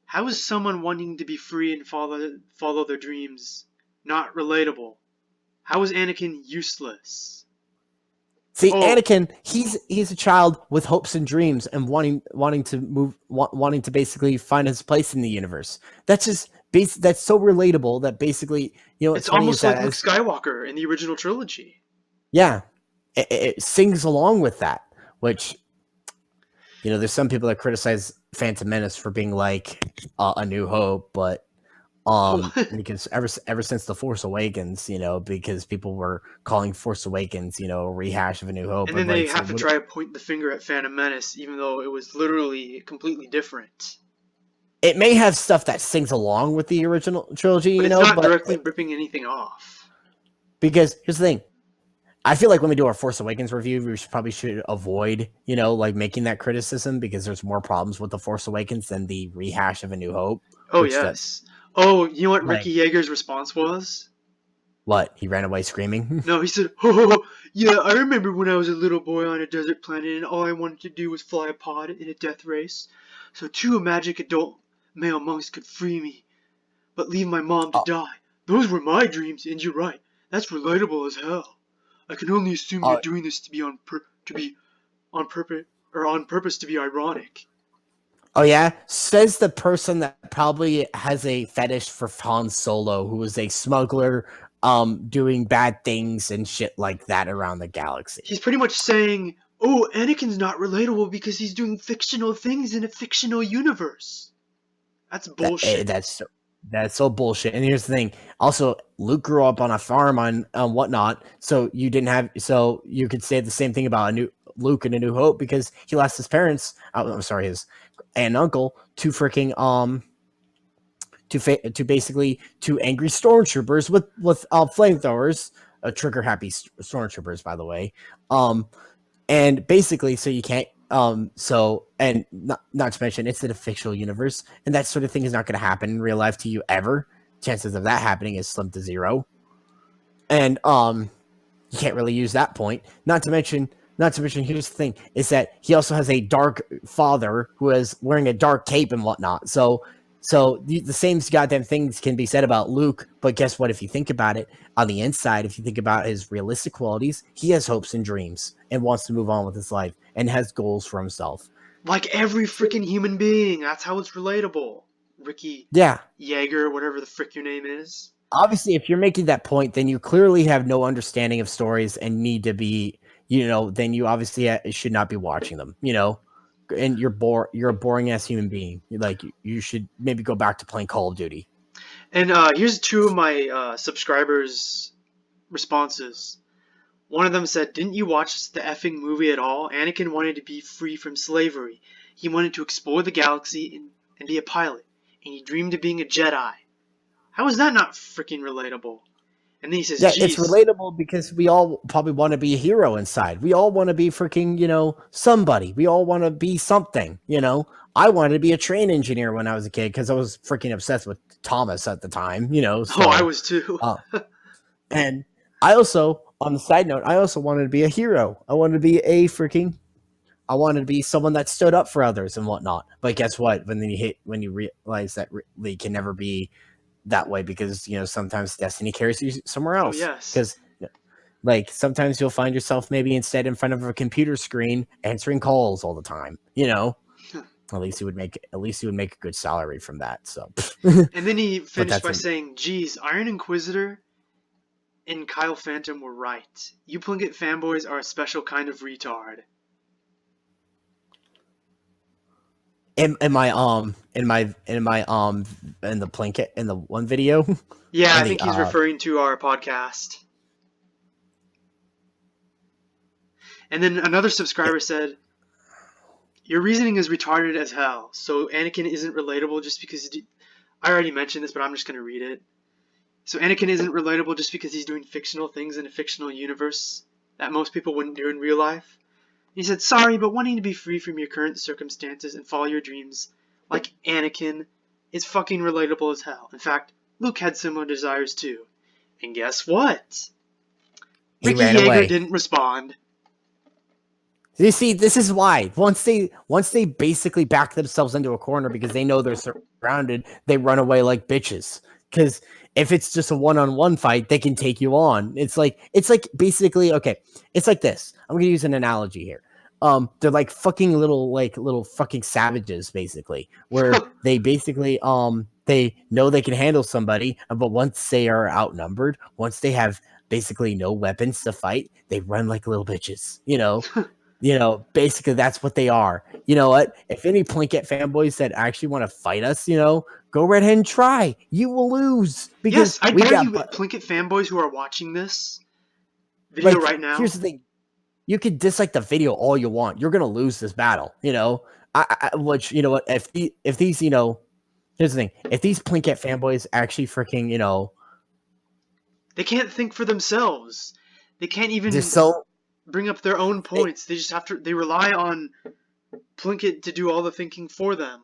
How is someone wanting to be free and follow their dreams not relatable? How is Anakin useless? See, Anakin, he's a child with hopes and dreams and wanting to basically find his place in the universe. That's just that's so relatable that basically, it's almost like Luke Skywalker in the original trilogy. Yeah, it sings along with that, which, there's some people that criticize Phantom Menace for being like A New Hope, but because ever since The Force Awakens, because people were calling Force Awakens, a rehash of A New Hope. And then they have to try to point the finger at Phantom Menace, even though it was literally completely different. It may have stuff that sings along with the original trilogy, but it's not directly ripping anything off. Because here's the thing. I feel like when we do our Force Awakens review, we probably should avoid, like making that criticism because there's more problems with the Force Awakens than the rehash of A New Hope. Oh Which that yes. Oh, you know what like Ricky Yeager's response was? what he ran away screaming. No, he said, "Oh, yeah, I remember when I was a little boy on a desert planet and all I wanted to do was fly a pod in a death race, so two magic adult male monks could free me, but leave my mom to oh, die. Those were my dreams, and you're right. That's relatable as hell. I can only assume you're oh, doing this to be on purpose or on purpose to be ironic." oh yeah, says the person that probably has a fetish for Han Solo, who was a smuggler, doing bad things and shit like that around the galaxy. He's pretty much saying, "Oh, Anakin's not relatable because he's doing fictional things in a fictional universe." That's bullshit. That's so bullshit. And here's the thing. Also, Luke grew up on a farm on whatnot, so you could say the same thing about Luke in A New Hope because he lost his parents. I'm sorry, his aunt and uncle to freaking to basically two angry stormtroopers with flamethrowers, trigger happy stormtroopers, by the way. And basically, so you can't and not to mention it's in a fictional universe, and that sort of thing is not going to happen in real life to you ever. Chances of that happening is slim to zero. And you can't really use that point. Not to mention, here's the thing: is that he also has a dark father who is wearing a dark cape and whatnot. So the same goddamn things can be said about Luke, but guess what? If you think about it, on the inside, if you think about his realistic qualities, he has hopes and dreams and wants to move on with his life and has goals for himself. Like every freaking human being. That's how it's relatable. Ricky Yeah. Yeager, whatever the frick your name is. Obviously, if you're making that point, then you clearly have no understanding of stories and need to be, then you obviously should not be watching them, and you're a boring ass human being. Like you should maybe go back to playing Call of Duty. And here's two of my subscribers' responses. One of them said, "Didn't you watch the effing movie at all? Anakin wanted to be free from slavery. He wanted to explore the galaxy and be a pilot. And he dreamed of being a Jedi. How is that not freaking relatable?" And then he says, Yeah, "Geez." it's relatable because we all probably want to be a hero inside. We all want to be freaking, somebody. We all want to be something, I wanted to be a train engineer when I was a kid because I was freaking obsessed with Thomas at the time, So, Oh, I was too. And I also, on the side note, I also wanted to be a hero. I wanted to be someone that stood up for others and whatnot. But guess what? When you realize that they can never be that way because sometimes destiny carries you somewhere else. Oh, yes. Because like sometimes you'll find yourself maybe instead in front of a computer screen answering calls all the time. At least you would make a good salary from that. So. And then he finished by saying, "Geez, Iron Inquisitor and Kylephantom were right. You Plinkett fanboys are a special kind of retard." In the Plinkett in the one video. Yeah, I think he's referring to our podcast. And then another subscriber said, "Your reasoning is retarded as hell. So Anakin isn't relatable just because I already mentioned this, but I'm just going to read it. So Anakin isn't relatable just because he's doing fictional things in a fictional universe that most people wouldn't do in real life." He said, "Sorry, but wanting to be free from your current circumstances and follow your dreams, like Anakin, is fucking relatable as hell. In fact, Luke had similar desires too. And guess what? Ricky Yeager didn't respond." You see, this is why once they basically back themselves into a corner because they know they're surrounded, they run away like bitches. Because if it's just a one-on-one fight, they can take you on. It's like basically okay. It's like this. I'm gonna use an analogy here. They're like fucking little fucking savages, basically, where they basically they know they can handle somebody, but once they are outnumbered, once they have basically no weapons to fight, they run like little bitches. Basically that's what they are. You know what? If any Plinkett fanboys that actually want to fight us, go right ahead and try. You will lose. Because yes, I dare you Plinkett fanboys who are watching this video right now. Here's the thing. You can dislike the video all you want. You're going to lose this battle, which, you know what? If these, here's the thing. If these Plinkett fanboys actually freaking, they can't think for themselves. They can't They're even so bring up their own they, points. They just have to. They rely on Plinkett to do all the thinking for them.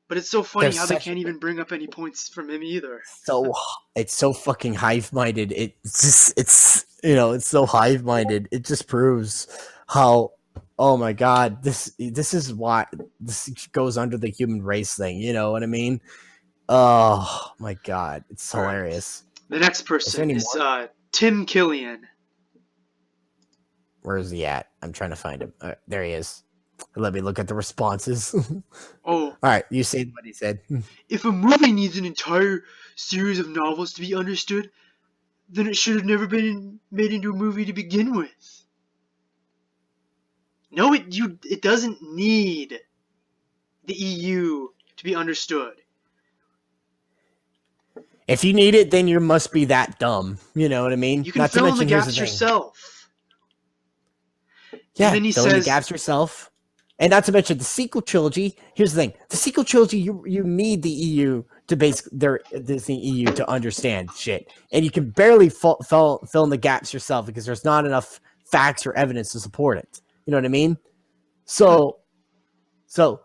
But it's so they're funny how they such can't even bring up any points from him either. so it's so fucking hive minded. It's just it's so hive minded. It just proves how oh my god this is why this goes under the human race thing. You know what I mean? Oh my god, it's All right. hilarious. The next Is there person any is more? Tim Killian. Where is he at? I'm trying to find him. There he is. Let me look at the responses. Oh, All right, you say what he said. if a movie needs an entire series of novels to be understood, then it should have never been made into a movie to begin with. No, it doesn't need the EU to be understood. If you need it, then you must be that dumb. You know what I mean? You can Not to fill in the mention, here's the gaps thing. yourself. And Yeah, then he fill in the says, gaps yourself. And not to mention the sequel trilogy. Here's the thing: the sequel trilogy, you need the EU to the EU to understand shit, and you can barely fill in the gaps yourself because there's not enough facts or evidence to support it. You know what I mean? So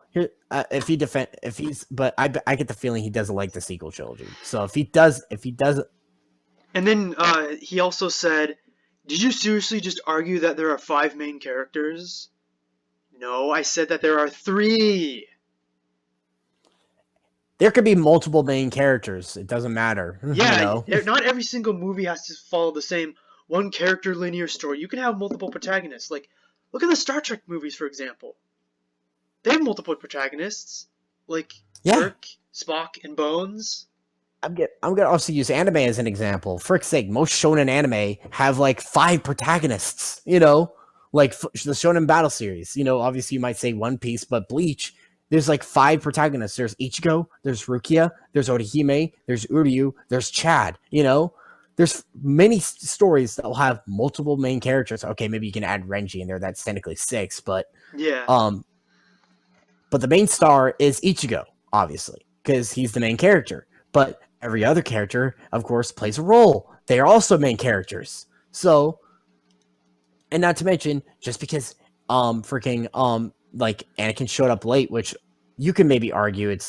here, but I get the feeling he doesn't like the sequel trilogy. So if he doesn't, and then he also said, did you seriously just argue that there are 5 main characters? No, I said that there are 3. there could be multiple main characters. It doesn't matter. Yeah, You know? not every single movie has to follow the same one character linear story. You can have multiple protagonists. Like, look at the Star Trek movies, for example. They have multiple protagonists, like Yeah. Kirk, Spock, and Bones. I'm gonna also use anime as an example. Frick's sake, most shonen anime have like 5 protagonists. You know, like the Shonen Battle series. You know, obviously you might say One Piece, but Bleach, there's like 5 protagonists. There's Ichigo, there's Rukia, there's Orihime, there's Uryu, there's Chad. You know, there's many stories that will have multiple main characters. Okay, maybe you can add Renji in there. That's technically 6, but Yeah. the main star is Ichigo, obviously, because he's the main character. But every other character, of course, plays a role. They are also main characters. So, and not to mention, just because like Anakin showed up late, which you can maybe argue it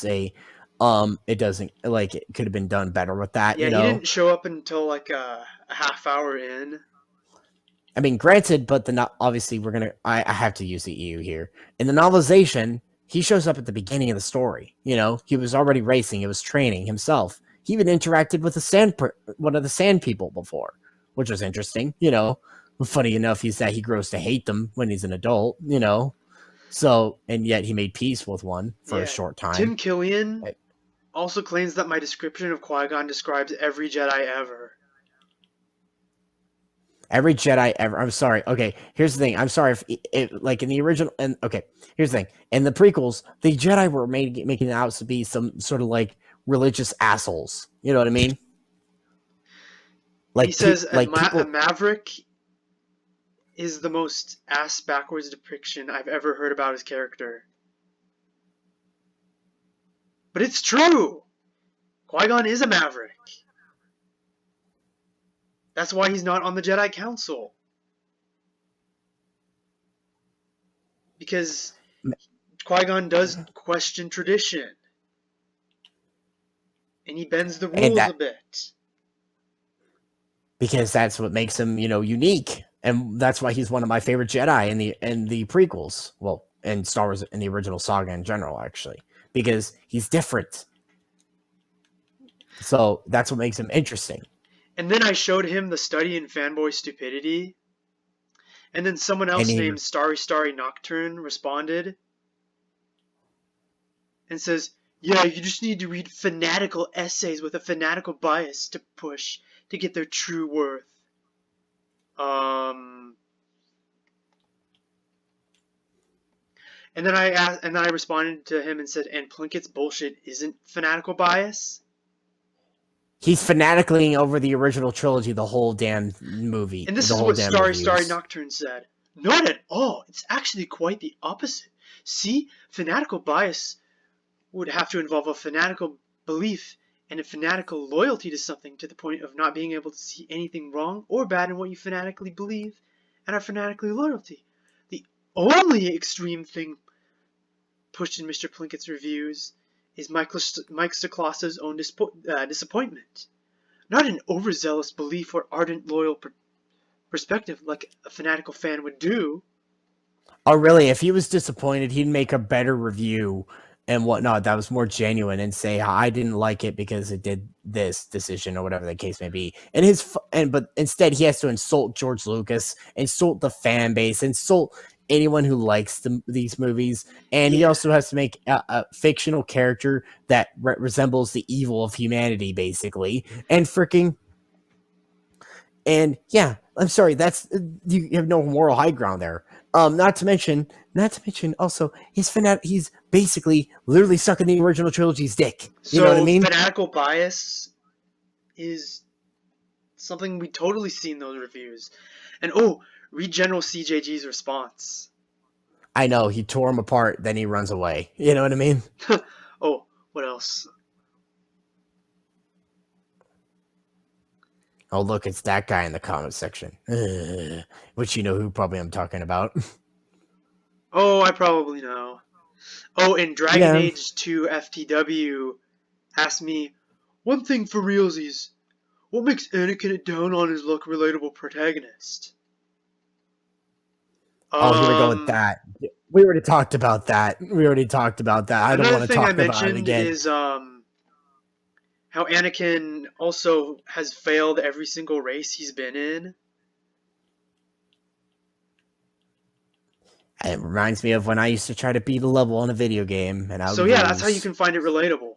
doesn't, like, it could have been done better with that, Yeah, you he know? didn't show up until like a half hour in. I mean, granted, but obviously I have to use the EU here. In the novelization, he shows up at the beginning of the story. You know, he was already racing. He was training himself. He even interacted with one of the sand people before, which was interesting. You know, funny enough, he grows to hate them when he's an adult. You know, so and yet he made peace with one for a Yeah. short time. Tim Killian also claims that my description of Qui-Gon describes every Jedi ever. Every Jedi ever. I'm sorry. Okay, here's the thing. I'm sorry if like in the original and okay, here's the thing. In the prequels, the Jedi were making out to be some sort of like religious assholes. You know what I mean? Like He says people. a Maverick is the most ass backwards depiction I've ever heard about his character. But it's true. Qui-Gon is a Maverick. That's why he's not on the Jedi Council. Because Qui-Gon does question tradition. And he bends the rules a bit. Because that's what makes him, unique. And that's why he's one of my favorite Jedi in the prequels. Well, in Star Wars, in the original saga in general, actually. Because he's different. So that's what makes him interesting. And then I showed him the study in fanboy stupidity. And then someone else named Starry Nocturne responded and says, yeah, you just need to read fanatical essays with a fanatical bias to push to get their true worth. And then I responded to him and said, and Plinkett's bullshit isn't fanatical bias? He's fanatically over the original trilogy, the whole damn movie. And this is what Starry Nocturne said. Not at all. It's actually quite the opposite. See, fanatical bias would have to involve a fanatical belief and a fanatical loyalty to something to the point of not being able to see anything wrong or bad in what you fanatically believe and are fanatically loyalty. The only extreme thing pushed in Mr. Plinkett's reviews is Mike Stoklasa's own disappointment. Not an overzealous belief or ardent loyal perspective like a fanatical fan would do. Oh, really? If he was disappointed, he'd make a better review and whatnot that was more genuine and say, I didn't like it because it did this decision or whatever the case may be. But instead, he has to insult George Lucas, insult the fan base, insult anyone who likes these movies. And he also has to make a fictional character that resembles the evil of humanity, basically. And yeah, I'm sorry, you have no moral high ground there. Not to mention, also he's basically literally sucking the original trilogy's dick. You know what I mean? Fanatical bias is something we totally see in those reviews. And read General CJG's response. I know, he tore him apart, then he runs away. You know what I mean? What else? Oh, look, it's that guy in the comment section. Which you know who probably I'm talking about. I probably know. And Dragon Age 2 FTW asked me, one thing for realsies, what makes Anakin a down-on-his-luck relatable protagonist? Here we go with that. We already talked about that. I don't want to talk about it again. Another thing I mentioned is how Anakin also has failed every single race he's been in. It reminds me of when I used to try to beat a level on a video game, and that's how you can find it relatable.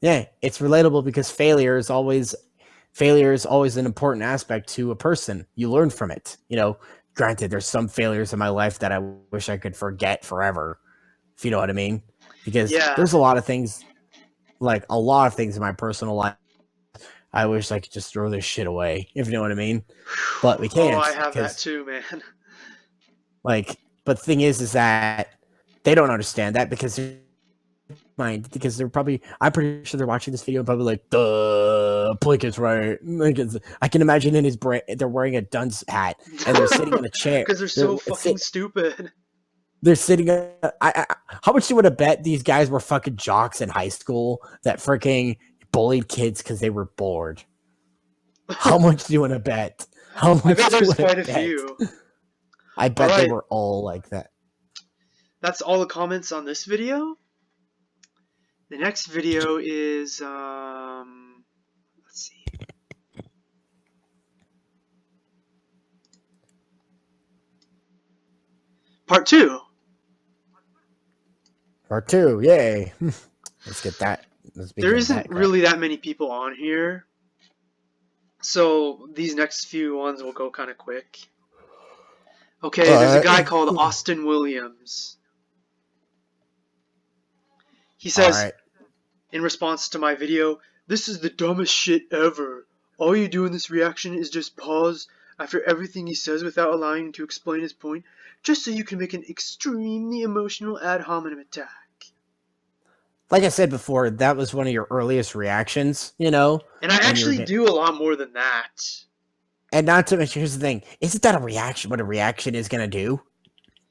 Yeah, it's relatable because failure is always an important aspect to a person. You learn from it. You know, granted, there's some failures in my life that I wish I could forget forever, if you know what I mean. Because there's a lot of things in my personal life I wish I could just throw this shit away, if you know what I mean. But we can't. I have that too, man. But the thing is that they don't understand that because they're probably, I'm pretty sure they're watching this video and probably like, duh, Plinkett's right. I can imagine in his brain, they're wearing a dunce hat and they're sitting in a chair. Because they're so fucking stupid. They're sitting. How much do you want to bet these guys were fucking jocks in high school that freaking bullied kids because they were bored? How much do you want to bet? I bet there's quite a few. I bet they were all like that. That's all the comments on this video. The next video is let's see. Part 2. Part 2, yay. Let's get that. There isn't really that many people on here, so these next few ones will go kind of quick. Okay, there's a guy called Austin Williams. He says, in response to my video, "This is the dumbest shit ever. All you do in this reaction is just pause after everything he says without allowing him to explain his point, just so you can make an extremely emotional ad hominem attack." Like I said before, that was one of your earliest reactions, you know? And I actually do a lot more than that. And not to mention, here's the thing. Isn't that a reaction? What a reaction is going to do?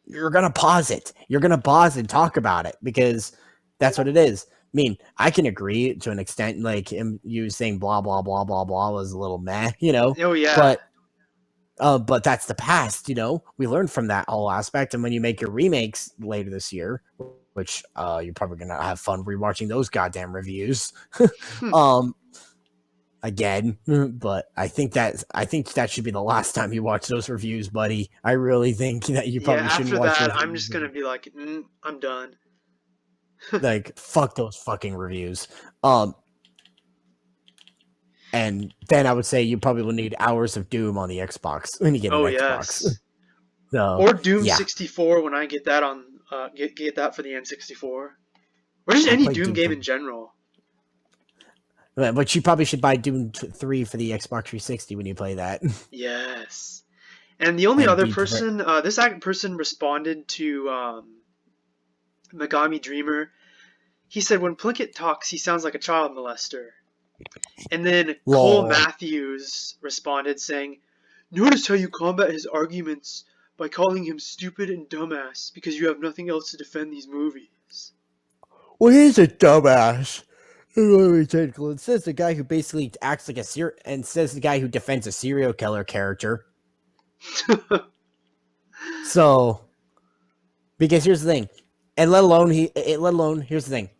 You're going to pause it. You're going to pause and talk about it because that's what it is. I mean, I can agree to an extent, like you saying blah, blah, blah, blah, blah was a little meh, you know? Oh, yeah. But that's the past, you know? We learned from that whole aspect. And when you make your remakes later this year, which you're probably going to have fun rewatching those goddamn reviews. Again, but I think that should be the last time you watch those reviews, buddy. I really think that you probably shouldn't watch those. After that, I'm just going to be like, I'm done. Like, fuck those fucking reviews. And then I would say you probably will need hours of Doom on the Xbox when you get an Xbox. Yes. So, or Doom 64 when I get that on get that for the N64. Or just any Doom game in general. But you probably should buy Doom 3 for the Xbox 360 when you play that. Yes. And the only other person, this person responded to Megami Dreamer He said, when Plinkett talks, he sounds like a child molester. And then Cole Lol. Matthews responded saying, notice how you combat his arguments by calling him stupid and dumbass because you have nothing else to defend these movies. Well, he's a dumbass. It says the guy who basically acts like and says the guy who defends a serial killer character. So, because here's the thing, and let alone here's the thing,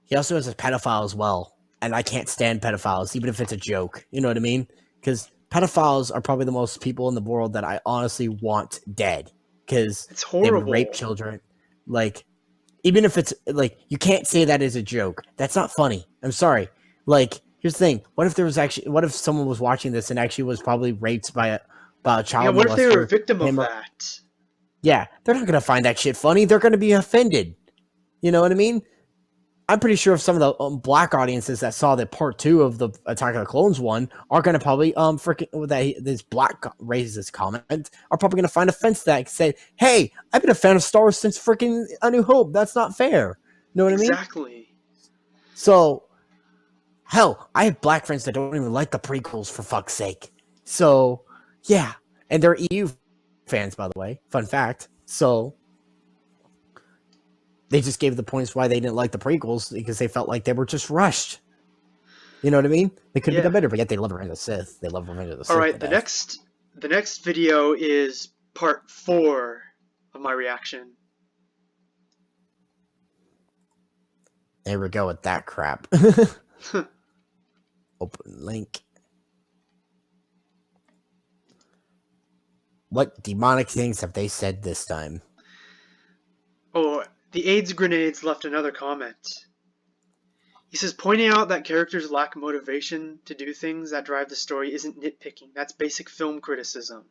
he also is a pedophile as well, and I can't stand pedophiles, even if it's a joke. You know what I mean? Because pedophiles are probably the most people in the world that I honestly want dead, because It's they would horrible. rape children. Like, even if it's like, you can't say that as a joke. That's not funny. I'm sorry. Like, here's the thing: what if someone was watching this and actually was probably raped by a child molester? Yeah, what if they were a victim of that? Yeah, they're not going to find that shit funny. They're going to be offended. You know what I mean? I'm pretty sure if some of the black audiences that saw the part 2 of the Attack of the Clones one are going to probably this black racist comment are probably going to find offense to that and say, hey, I've been a fan of Star Wars since freaking A New Hope. That's not fair. You know what I mean? Exactly. So, hell, I have black friends that don't even like the prequels, for fuck's sake. So, yeah. And they're EU fans, by the way. Fun fact. So, they just gave the points why they didn't like the prequels because they felt like they were just rushed. You know what I mean? They could have done better, but yet they love Revenge of the Sith. They love Revenge of the Sith. All right, the next video is part 4 of my reaction. There we go with that crap. Open link. What demonic things have they said this time? Oh, the AIDS grenades left another comment. He says, pointing out that characters lack motivation to do things that drive the story isn't nitpicking. That's basic film criticism.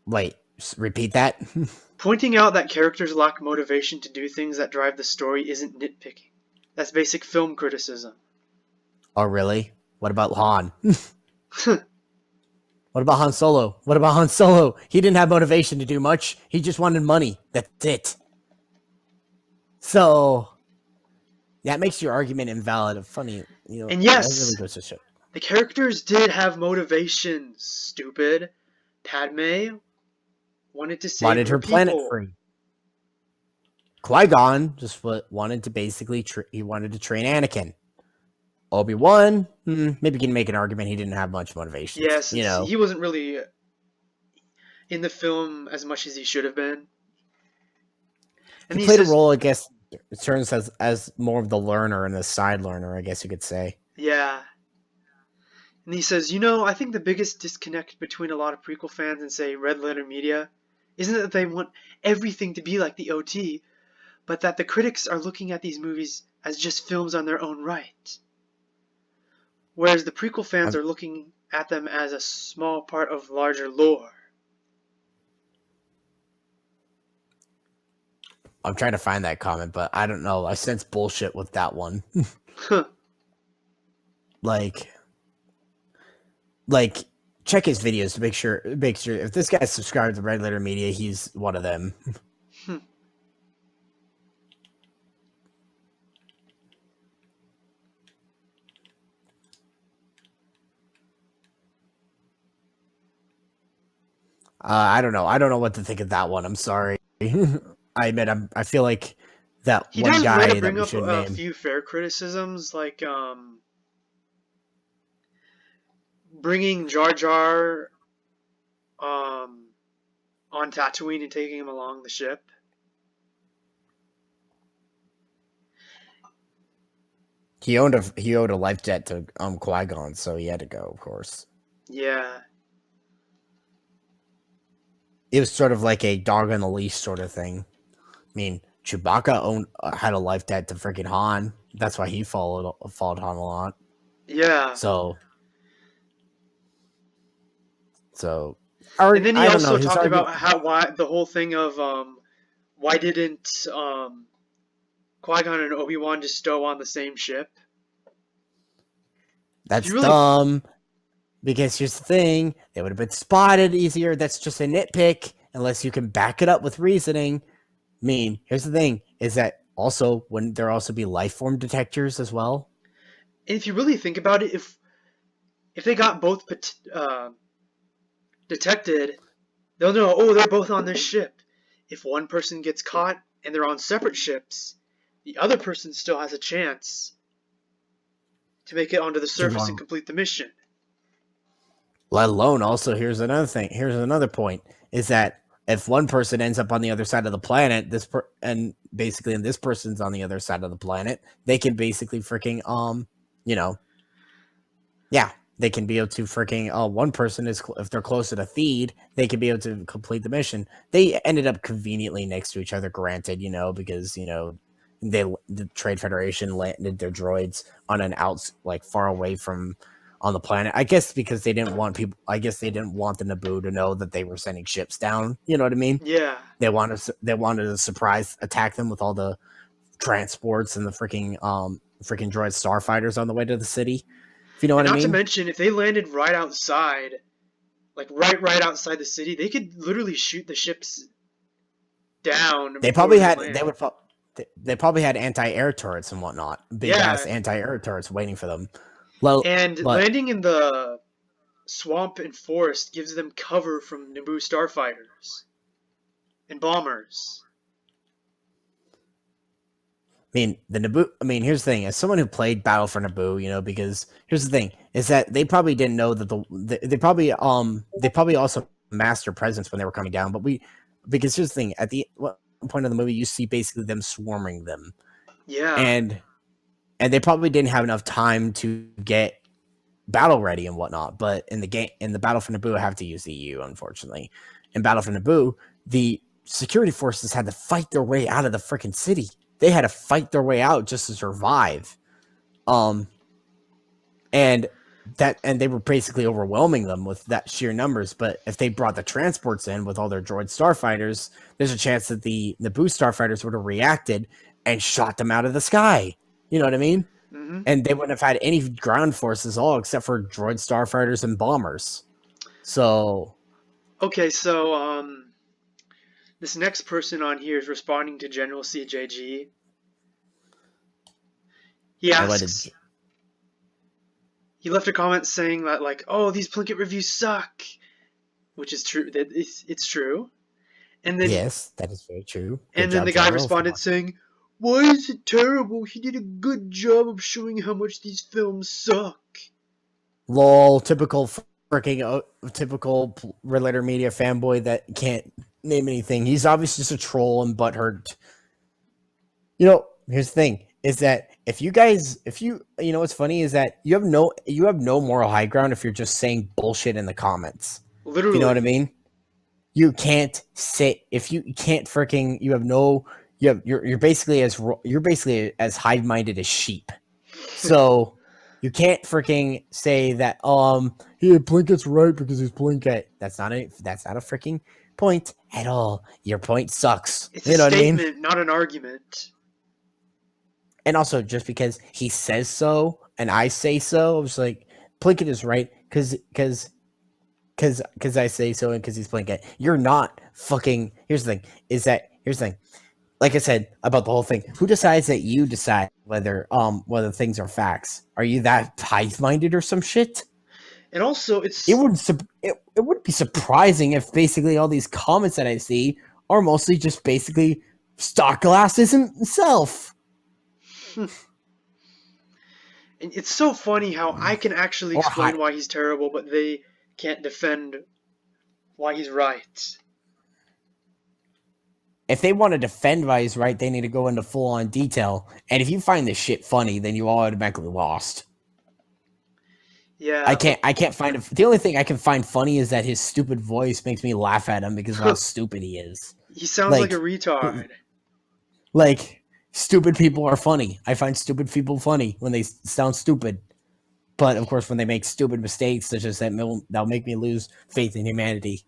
Wait, repeat that? Pointing out that characters lack motivation to do things that drive the story isn't nitpicking. That's basic film criticism. Oh, really? What about Han? What about Han Solo? What about Han Solo? He didn't have motivation to do much. He just wanted money. That's it. So, that makes your argument invalid. Funny, you know. And yes, that really goes to show. The characters did have motivation, stupid. Padme wanted to save her planet free. Qui-Gon just wanted to basically he wanted to train Anakin. Obi-Wan, maybe you can make an argument he didn't have much motivation. Yes, you know, he wasn't really in the film as much as he should have been. And he played a role, I guess, it turns as more of the learner and the side learner, I guess you could say. Yeah. And he says, I think the biggest disconnect between a lot of prequel fans and, say, Red Letter Media isn't that they want everything to be like the OT, but that the critics are looking at these movies as just films on their own right. Whereas the prequel fans are looking at them as a small part of larger lore. I'm trying to find that comment, but I don't know. I sense bullshit with that one. Like, check his videos to make sure if this guy's subscribed to Red Letter Media, he's one of them. I don't know. I don't know what to think of that one. I'm sorry. I admit, I feel like that he one does guy bring that we up should a name. few fair criticisms, like bringing Jar Jar on Tatooine and taking him along the ship. He owed a life debt to Qui-Gon, so he had to go, of course. Yeah. It was sort of like a dog on the leash sort of thing. I mean, Chewbacca had a life debt to freaking Han. That's why he followed Han a lot. Yeah. So, and then he also talked about why the whole thing of why didn't Qui-Gon and Obi-Wan just stow on the same ship? That's dumb. Because here's the thing, they would have been spotted easier. That's just a nitpick, unless you can back it up with reasoning. mean, here's the thing: is that also wouldn't there also be life form detectors as well? And if you really think about it, if they got both detected, they'll know, oh, they're both on this ship. If one person gets caught and they're on separate ships, the other person still has a chance to make it onto the To surface and go, complete the mission. let alone also here's another thing. Here's another point: is that if one person ends up on the other side of the planet, and basically, and this person's on the other side of the planet, they can basically freaking you know, yeah, they can be able to freaking one person is if they're close to the feed, they can be able to complete the mission. They ended up conveniently next to each other, granted, because the Trade Federation landed their droids on an like far away from on the planet. I guess because they didn't want people. I guess they didn't want the Naboo to know that they were sending ships down. You know what I mean? Yeah. They wanted to surprise attack them with all the transports and the freaking droid starfighters on the way to the city. If you know And what I not to mean. mention, if they landed right outside, like right outside the city, they could literally shoot the ships down They before probably they had land. they probably had anti-air turrets and whatnot, big ass Yeah, anti-air turrets waiting for them. Well, and but landing in the swamp and forest gives them cover from Naboo starfighters and bombers. I mean the Naboo. I mean, here's the thing: as someone who played Battle for Naboo, because here's the thing: is that they probably didn't know that they probably also masked their presence when they were coming down. But because here's the thing: at the one point of the movie, you see basically them swarming them, Yeah. and they probably didn't have enough time to get battle ready and whatnot. But in the Battle for Naboo, I have to use the EU, unfortunately. In Battle for Naboo, the security forces had to fight their way out of the freaking city. They had to fight their way out just to survive. Um, and they were basically overwhelming them with that sheer numbers. But if they brought the transports in with all their droid starfighters, there's a chance that the Naboo starfighters would have reacted and shot them out of the sky. You know what I mean? Hmm. And they wouldn't have had any ground forces at all except for droid starfighters and bombers. So Okay, so this next person on here is responding to General CJG. He I wanted asks, he left a comment saying that like, oh, these Plinkett reviews suck, which is true. That it's true. And then yes, that is very true. Good and then job, the guy General. responded saying, why is it terrible? He did a good job of showing how much these films suck. Lol, typical freaking typical Relator Media fanboy that can't name anything. He's obviously just a troll and butthurt. Here's the thing: is that if what's funny is that you have no moral high ground if you're just saying bullshit in the comments. If you know what I Literally. mean. You can't sit if you can't freaking you have no you have you're basically as hive minded as sheep. So you can't freaking say that yeah, Plinkett's right because he's Plinkett. That's not a freaking point at all. Your point sucks. It's a You know what I mean? statement, not an argument. And also just because he says so and I say so, I was like, Plinkett is right because I say so and because he's Plinkett. You're not fucking. Here's the thing. Like I said about the whole thing, who decides that you decide whether things are facts? Are you that hive minded or some shit? And also, It it's would it would be surprising if basically all these comments that I see are mostly just basically Stoklasa himself. it's so funny how I can actually Or explain hi why he's terrible, but they can't defend why he's right. if they want to defend why he's right, they need to go into full on detail. And if you find this shit funny, then you automatically lost. Yeah, but I can't find it. The only thing I can find funny is that his stupid voice makes me laugh at him because of how stupid he is. he sounds like a Like, retard. like stupid people are funny. I find stupid people funny when they sound stupid. But of course, when they make stupid mistakes, such as that'll make me lose faith in humanity.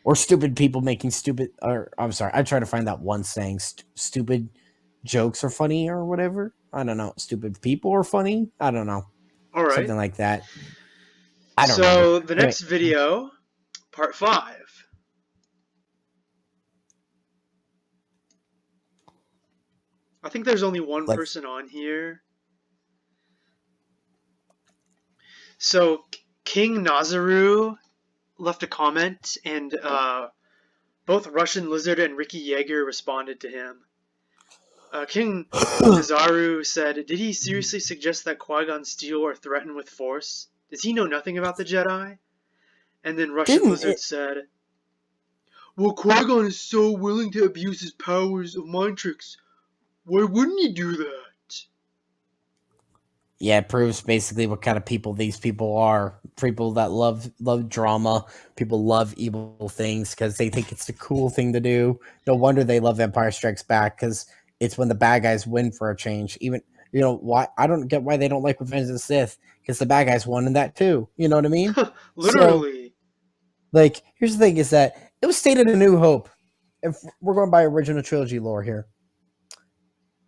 Or stupid people making stupid. Or I'm sorry, I try to find that one saying stupid jokes are funny or whatever. I don't know. Stupid people are funny. I don't know. All right. Something like that. I don't remember. So the Anyway, next video, part 5. I think there's only one Let's. person on here. So King Nazaru left a comment, and both Russian Lizard and Ricky Yeager responded to him. King Nazaru said, "Did he seriously suggest that Qui-Gon steal or threaten with force? Does he know nothing about the Jedi?" And then Russian Didn't Lizard it? said, "Well, Qui-Gon is so willing to abuse his powers of mind tricks. Why wouldn't he do that?" Yeah, it proves basically what kind of people these people are. People that love drama. People love evil things because they think it's the cool thing to do. No wonder they love Empire Strikes Back, because it's when the bad guys win for a change. Even, why I don't get why they don't like Revenge of the Sith, because the bad guys won in that too. You know what I mean? So, Literally. like, here's the thing: is that it was stated in A New Hope. If we're going by original trilogy lore here,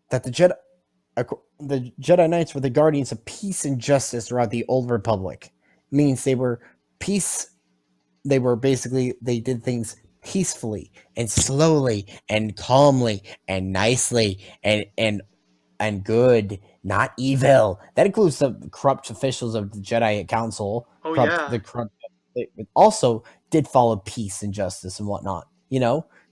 that the Jedi Knights were the guardians of peace and justice throughout the Old Republic. Means they were peace. They were basically, they did things peacefully and slowly and calmly and nicely and good, not evil. That includes the corrupt officials of the Jedi Council. Oh yeah. They also did follow peace and justice and whatnot.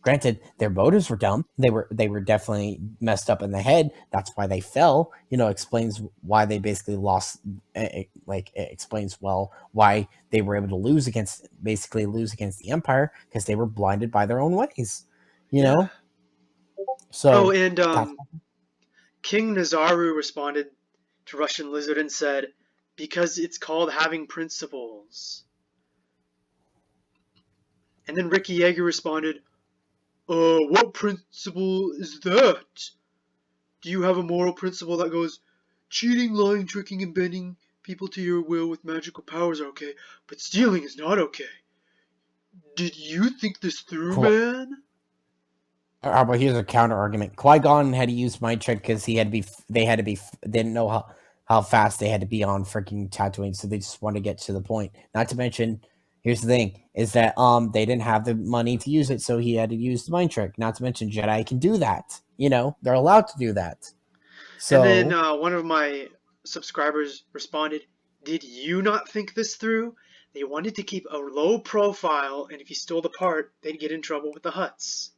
Granted, their motives were dumb. They were definitely messed up in the head. That's why they fell. Explains why they basically lost. It explains well why they were able to lose against the Empire, because they were blinded by their own ways. You Yeah. know, Oh, so and that's King Nazaru responded to Russian Lizard and said, "Because it's called having principles." And then Ricky Yeager responded, "What principle is that? Do you have a moral principle that goes, cheating, lying, tricking, and bending people to your will with magical powers are okay, but stealing is not okay? Did you think this through, cool. man?" But here's a counter argument. Qui-Gon had to use mind trick because they had to be, didn't know how fast they had to be on freaking Tatooine, so they just wanted to get to the point. Not to mention, here's the thing: is that they didn't have the money to use it, so he had to use the mind trick. Not to mention, Jedi can do that. They're allowed to do that. And then So one of my subscribers responded, "Did you not think this through? They wanted to keep a low profile, and if you stole the part, they'd get in trouble with the Hutts."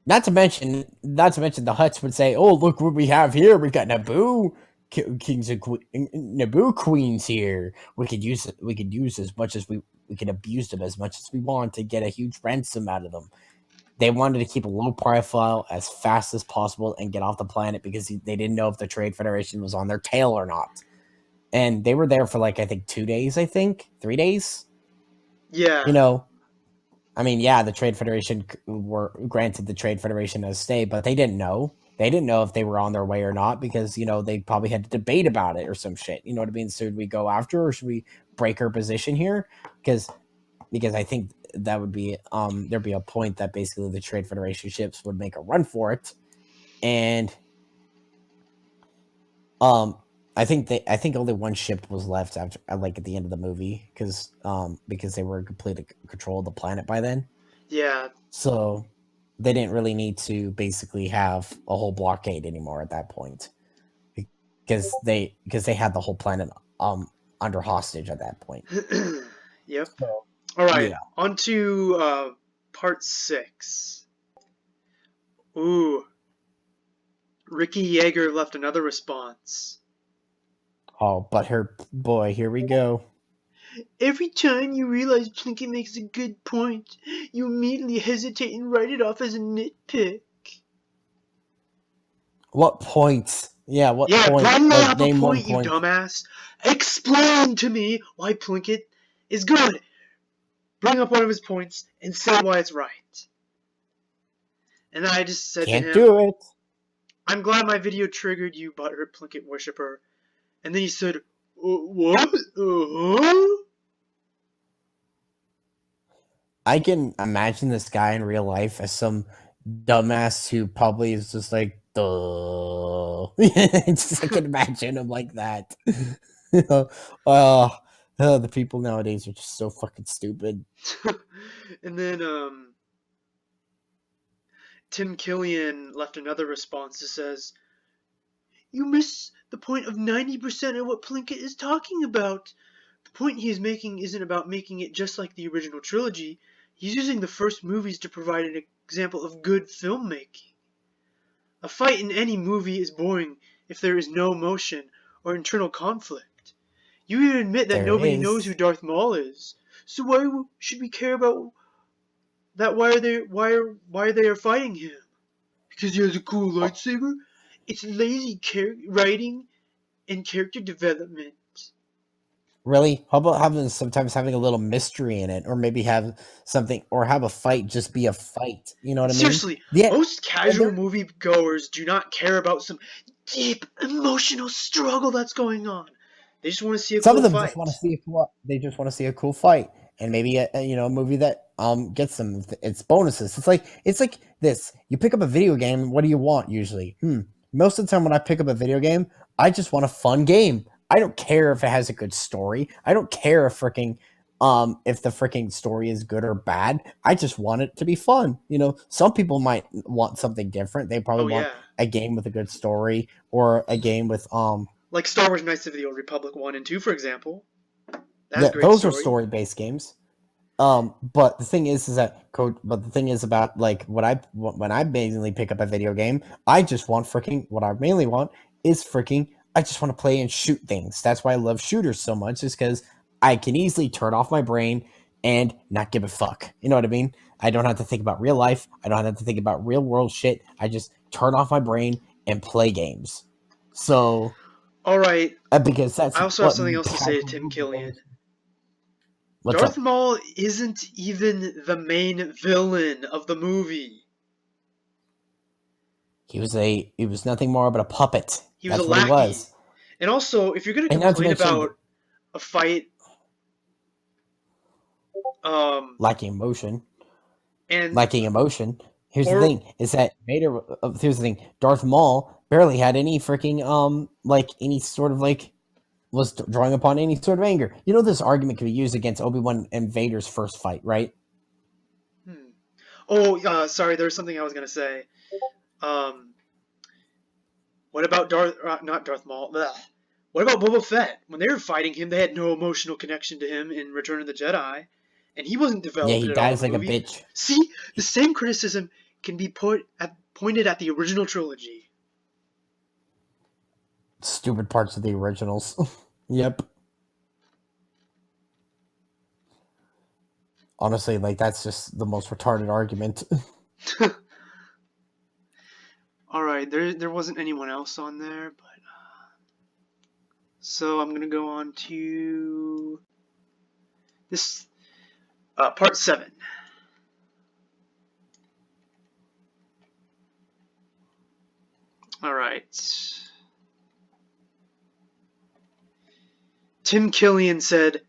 not to mention, the Hutts would say, "Oh, look what we have here. We got Naboo kings and Naboo queens here. We could use as much as we could abuse them as much as we want to get a huge ransom out of them." They wanted to keep a low profile as fast as possible and get off the planet, because they didn't know if the Trade Federation was on their tail or not. And they were there for, like, I think 2 days, 3 days. Yeah. I mean, yeah, the Trade Federation were granted the Trade Federation a stay, but they didn't know. They didn't know if they were on their way or not, because, they probably had to debate about it or some shit. You know what I mean? So should we go after, or should we break our position here? Because I think that would be there'd be a point that basically the Trade Federation ships would make a run for it, and I think only one ship was left after, like, at the end of the movie, because they were in complete control of the planet by then, Yeah. so they didn't really need to basically have a whole blockade anymore at that point, because they had the whole planet under hostage at that point. Yep. So All right. yeah. On to part 6. Ooh. Ricky Yeager left another response. Oh, but her boy, here we go. "Every time you realize Plinkett makes a good point, you immediately hesitate and write it off as a nitpick." What points? Yeah, what Yeah, point? bring Like, up a name one point, you point. dumbass. Explain to me why Plinkett is good. Bring up one of his points and say why it's right. And I just said to Can't him, do it. "I'm glad my video triggered you, butthurt Plinkett worshiper." And then he said, "What? Uh-huh?" I can imagine this guy in real life as some dumbass who probably is just like, duh. Just, I can imagine him like that. Oh, the people nowadays are just so fucking stupid. And then Tim Killian left another response that says, "You miss the point of 90% of what Plinkett is talking about. The point he is making isn't about making it just like the original trilogy. He's using the first movies to provide an example of good filmmaking. A fight in any movie is boring if there is no emotion or internal conflict. You even admit that There nobody knows who is. Darth Maul is. So why should we care about that? Why are they fighting him? Because he has a cool lightsaber? It's lazy writing and character development." Really? How about sometimes having a little mystery in it, or maybe have something, or have a fight just be a fight? You know what I mean? Seriously, Yeah, most and casual moviegoers do not care about some deep emotional struggle that's going on. They just want to see a some of cool them just want to fight. see a cool. They just want to see a cool fight, and maybe a movie that gets them its bonuses. It's like this. You pick up a video game. What do you want usually? Most of the time when I pick up a video game, I just want a fun game. I don't care if it has a good story. I don't care if the freaking story is good or bad. I just want it to be fun. Some people might want something different. They probably Oh want yeah, a game with a good story or a game with like Star Wars: Knights of the Old Republic 1 and 2, for example. That has a yeah, great those are story. story-based games. But the thing is that code. But the thing is about like when I mainly pick up a video game, I just want freaking what I mainly want is freaking. I just want to play and shoot things. That's why I love shooters so much, is because I can easily turn off my brain and not give a fuck. You know what I mean? I don't have to think about real life. I don't have to think about real world shit. I just turn off my brain and play games. So All right, because that's I also have what something else to say to casual Tim moviegoers. Killian. What's Darth up? Maul isn't even the main villain of the movie. He was nothing more but a puppet. He was a That's what he lackey. was. And also, if you're going to And not to complain mention about a fight, um, lacking emotion. and Lacking emotion. Here's the or thing: is that Vader? Here's the thing: Darth Maul barely had any freaking like any sort of like was drawing upon any sort of anger. This argument can be used against Obi-Wan and Vader's first fight, right? hmm. Oh, sorry, there was something I was gonna say. Um, what about not Darth Maul? Ugh. What about Boba Fett? When they were fighting him, they had no emotional connection to him in Return of the Jedi, and he wasn't Yeah, developed he at all in dies the like a movie. bitch. See, the same criticism can be pointed at the original trilogy. Stupid parts of the originals. Yep. Honestly, like that's just the most retarded argument. All right, there wasn't anyone else on there, but so I'm gonna go on to this part 7. All right. Tim Killian said,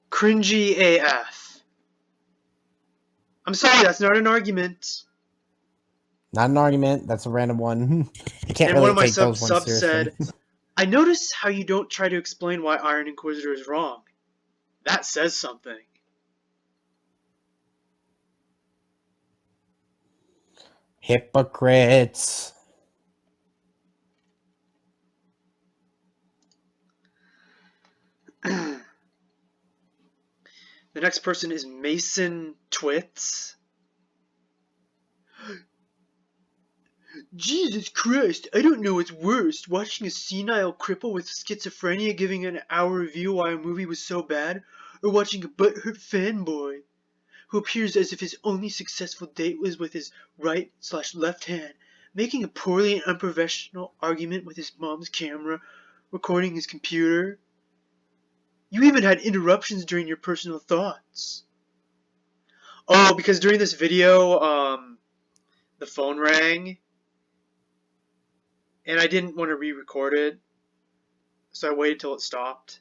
"Cringy AF." I'm sorry, that's not an argument. Not an argument. That's a random one. You can't And one really of my take those ones subs seriously. said, "I notice how you don't try to explain why Ironinquisitor is wrong. That says something." Hypocrites. The next person is Mason Twits. "Jesus Christ, I don't know what's worst, watching a senile cripple with schizophrenia giving an hour review why a movie was so bad, or watching a butthurt fanboy who appears as if his only successful date was with his right/left hand, making a poorly and unprofessional argument with his mom's camera, recording his computer. You even had interruptions during your personal thoughts." Oh, because during this video, the phone rang, and I didn't want to re-record it, so I waited till it stopped.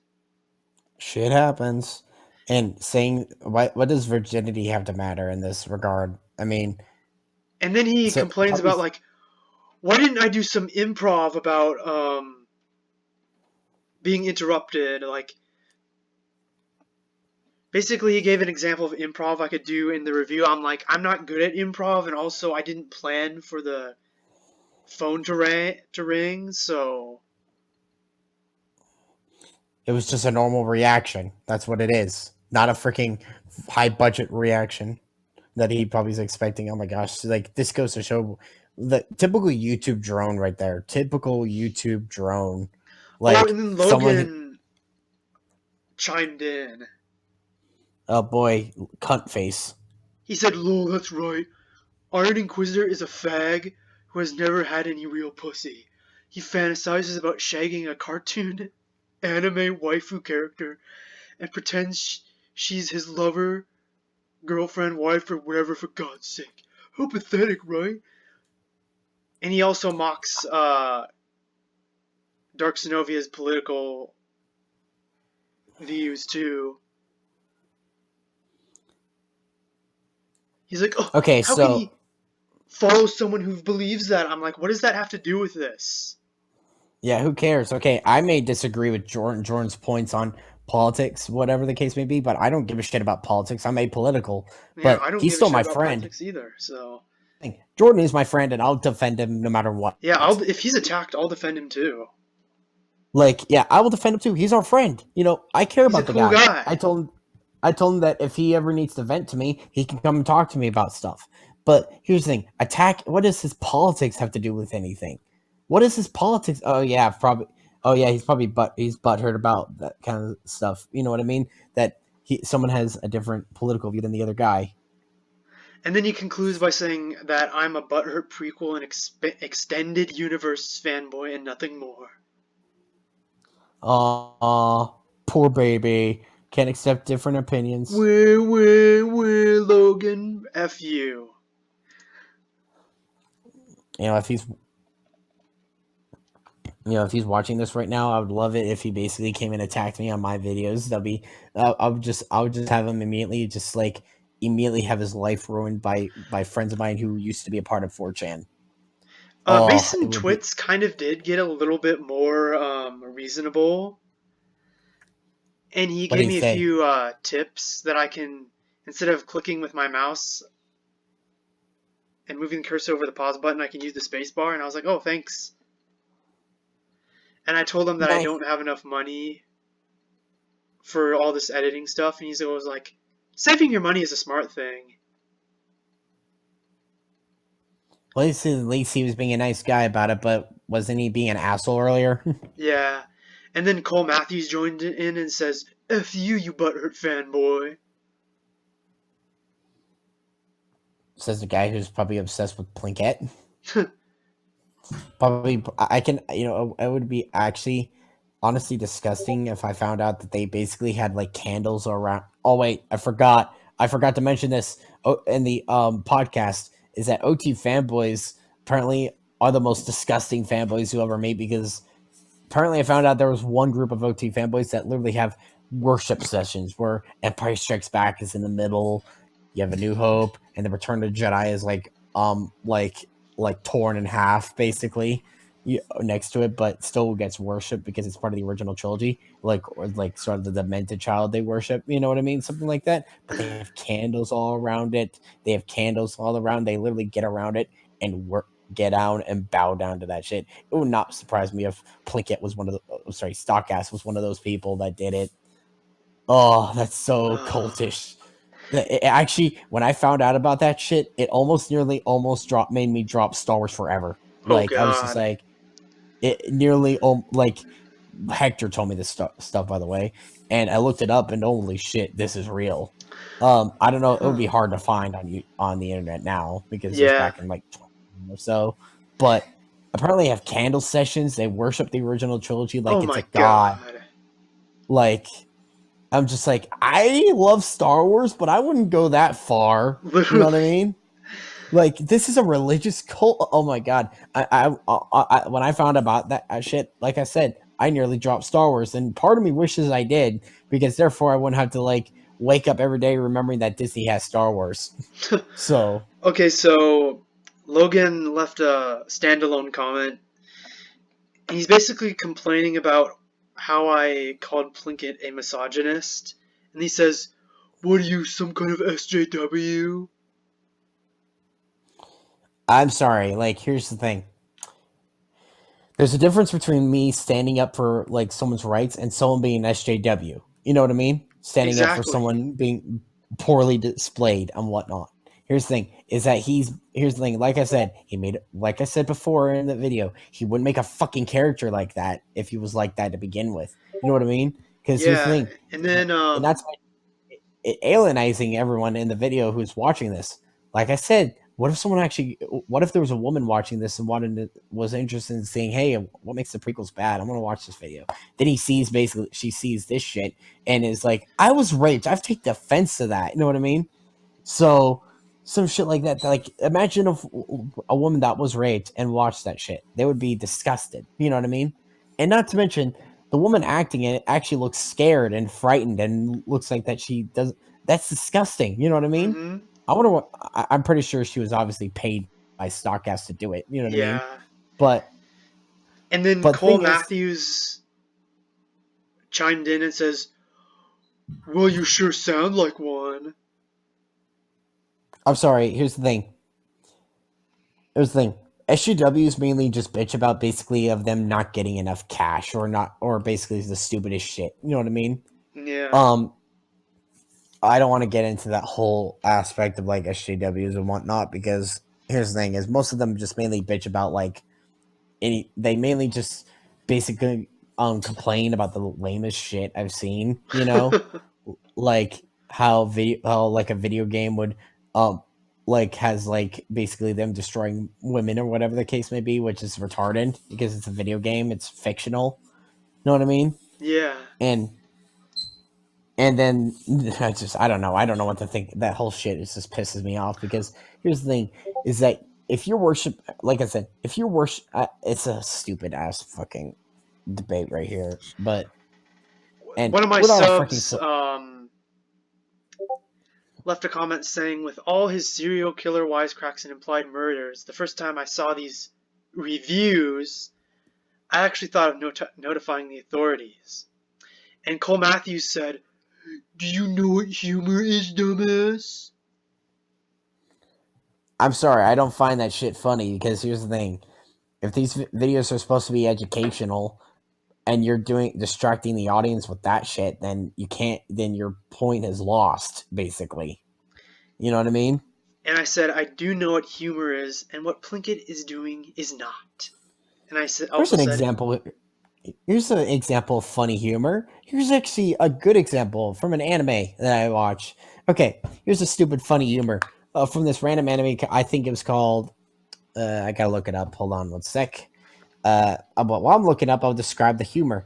Shit happens. And saying what does virginity have to matter in this regard? I mean, And then he so complains about, like, why didn't I do some improv about being interrupted? Like, Basically, he gave an example of improv I could do in the review. I'm like, I'm not good at improv, and also I didn't plan for the phone to ring, so It was just a normal reaction. That's what it is. Not a freaking high budget reaction that he probably is expecting. Oh my gosh. Like, this goes to show the typical YouTube drone right there. Typical YouTube drone. oh, Like, and then someone who, Logan chimed in. oh boy, cunt face. He said, "Lol, that's right. Ironinquisitor is a fag who has never had any real pussy. He fantasizes about shagging a cartoon anime waifu character and pretends she's his lover, girlfriend, wife, or whatever, for God's sake. How pathetic, right?" And he also mocks Dark Xenovia's political views too. He's like, "Oh, Okay, how can so he follow someone who believes that?" I'm like, what does that have to do with this? yeah, who cares? Okay, I may disagree with Jordan's points on politics, whatever the case may be, but I don't give a shit about politics. I'm apolitical, Yeah, but I don't he's give a still shit my about friend. politics either. So Jordan is my friend, and I'll defend him no matter what. yeah, if he's attacked, I'll defend him too. Like, yeah, I will defend him too. He's our friend. You know, I care He's a about the cool guy. guy. I told him that if he ever needs to vent to me, he can come and talk to me about stuff. But here's the thing: attack. What does his politics have to do with anything? What is his politics? Oh yeah, probably. Oh yeah, he's butthurt about that kind of stuff. You know what I mean? That someone has a different political view than the other guy. And then he concludes by saying that I'm a butthurt prequel and extended universe fanboy and nothing more. Poor baby. Can't accept different opinions. Logan, F you. You know, if he's watching this right now, I would love it if he basically came and attacked me on my videos. That'd be, I would just have him immediately have his life ruined by friends of mine who used to be a part of 4chan. Oh, it Mason would be. Twits kind of did get a little bit more reasonable, and he What did gave he me a say? few tips that I can, instead of clicking with my mouse and moving the cursor over the pause button, I can use the space bar. And I was like, oh, thanks. And I told him that I Nice. don't have enough money for all this editing stuff, and he was like, saving your money is a smart thing. Well, at least he was being a nice guy about it, but wasn't he being an asshole earlier? Yeah. And then Cole Matthews joined in and says, F you, you butthurt fanboy. Says the guy who's probably obsessed with Plinkett. Probably, I can, it would be actually honestly disgusting if I found out that they basically had like candles around. Oh wait, I forgot to mention this in the podcast, is that OT fanboys apparently are the most disgusting fanboys you ever meet, because apparently I found out there was one group of OT fanboys that literally have worship sessions where Empire Strikes Back is in the middle, you have A New Hope, and the Return of the Jedi is like torn in half basically next to it, but still gets worshipped because it's part of the original trilogy, or like sort of the demented child they worship, you know what I mean, something like that. But they have candles all around it. They literally get around it and get down and bow down to that shit. It would not surprise me if Plinkett was Stockass was one of those people that did it. Oh, that's so cultish. Actually, when I found out about that shit, it made me drop Star Wars Forever. Oh, Like, I was just God. like, it nearly, like, Hector told me this stuff, by the way, and I looked it up, and holy shit, this is real. I don't know, it would be hard to find on the internet now, because it was Yeah. back in like 20 or so, but apparently they have candle sessions. They worship the original trilogy like Oh, it's a my god. God. Like, I'm just like, I love Star Wars, but I wouldn't go that far. You know what I Literally. mean? Like, this is a religious cult. Oh my god! When I found about that shit, like I said, I nearly dropped Star Wars, and part of me wishes I did, because therefore I wouldn't have to like wake up every day remembering that Disney has Star Wars. So Okay, so Logan left a standalone comment. He's basically complaining about how I called Plinkett a misogynist. And he says, What are you, some kind of SJW? I'm sorry. Like, here's the thing. There's a difference between me standing up for like someone's rights and someone being SJW. You know what I mean? Standing up for Exactly. someone being poorly displayed and whatnot. Here's the thing: is that here's the thing. Like I said, like I said before in the video, he wouldn't make a fucking character like that if he was like that to begin with. You know what I mean? Because here's the Yeah, thing, and then and that's alienizing everyone in the video who's watching this. Like I said, what if there was a woman watching this and was interested in saying, hey, what makes the prequels bad? I'm going to watch this video. Then she sees this shit and is like, I was raped. I've taken offense to that. You know what I mean? So some shit like that. Like imagine if a woman that was raped and watched that shit, they would be disgusted. You know what I mean? And not to mention the woman acting in it actually looks scared and frightened and looks like that she does. That's disgusting. You know what I mean? mm-hmm. I wonder. I'm pretty sure she was obviously paid by Stockhouse to do it. You know what I mean? Yeah. But And then but the Cole thing is, Matthews chimed in and says, well, you sure sound like one. I'm sorry. Here's the thing. SGWs mainly just bitch about basically of them not getting enough cash or basically the stupidest shit. You know what I mean? Yeah. Um, I don't want to get into that whole aspect of like SJWs and whatnot because here's the thing: is most of them just mainly bitch about like they mainly just basically complain about the lamest shit I've seen. You know, like how like a video game would like has like basically them destroying women or whatever the case may be, which is retarded because it's a video game, it's fictional. You know what I mean? Yeah. And then I don't know. I don't know what to think. That whole shit just pisses me off because here's the thing: is that if you're like I said, if you're it's a stupid ass fucking debate right here. But and One of my we're not a freaking subs left a comment saying, with all his serial killer wisecracks and implied murders, the first time I saw these reviews, I actually thought of notifying the authorities. And Cole Matthews said, do you know what humor is, dumbass? I'm sorry, I don't find that shit funny because here's the thing: if these videos are supposed to be educational and you're distracting the audience with that shit, then you can't. Then your point is lost, basically. You know what I mean? And I said, I do know what humor is, and what Plinkett is doing is not. And I Here's also an said, example. Here's an example of funny humor. Here's actually a good example from an anime that I watch. Okay, here's a stupid funny humor from this random anime. I think it was called. I gotta look it up. Hold on one sec. But while I'm looking up, I'll describe the humor.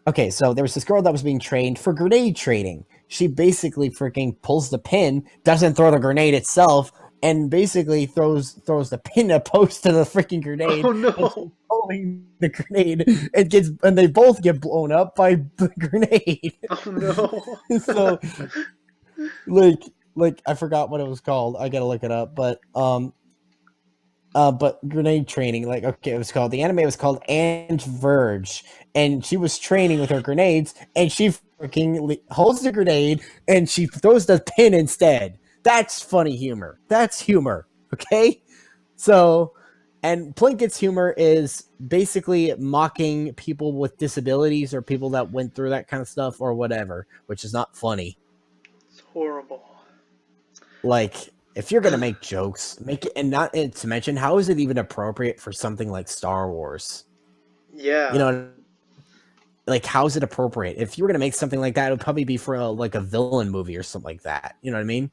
Okay, so there was this girl that was being trained for grenade trading. She basically freaking pulls the pin, doesn't throw the grenade itself, and basically throws the pin opposed to the freaking grenade. oh And she's no, pulling the grenade, and they both get blown up by the grenade. oh no. So like I forgot what it was called. I gotta look it up, but grenade training, like okay, it was called the anime was called Ange Verge, and she was training with her grenades, and she freaking holds the grenade and she throws the pin instead. That's funny humor. That's humor. Okay, so and Plinkett's humor is basically mocking people with disabilities or people that went through that kind of stuff or whatever, which is not funny. It's horrible. Like if you're gonna make jokes, make it, and to mention, how is it even appropriate for something like Star Wars? You Yeah. know, like how is it appropriate? If you were gonna make something like that, it would probably be for like a villain movie or something like that. You know what I mean?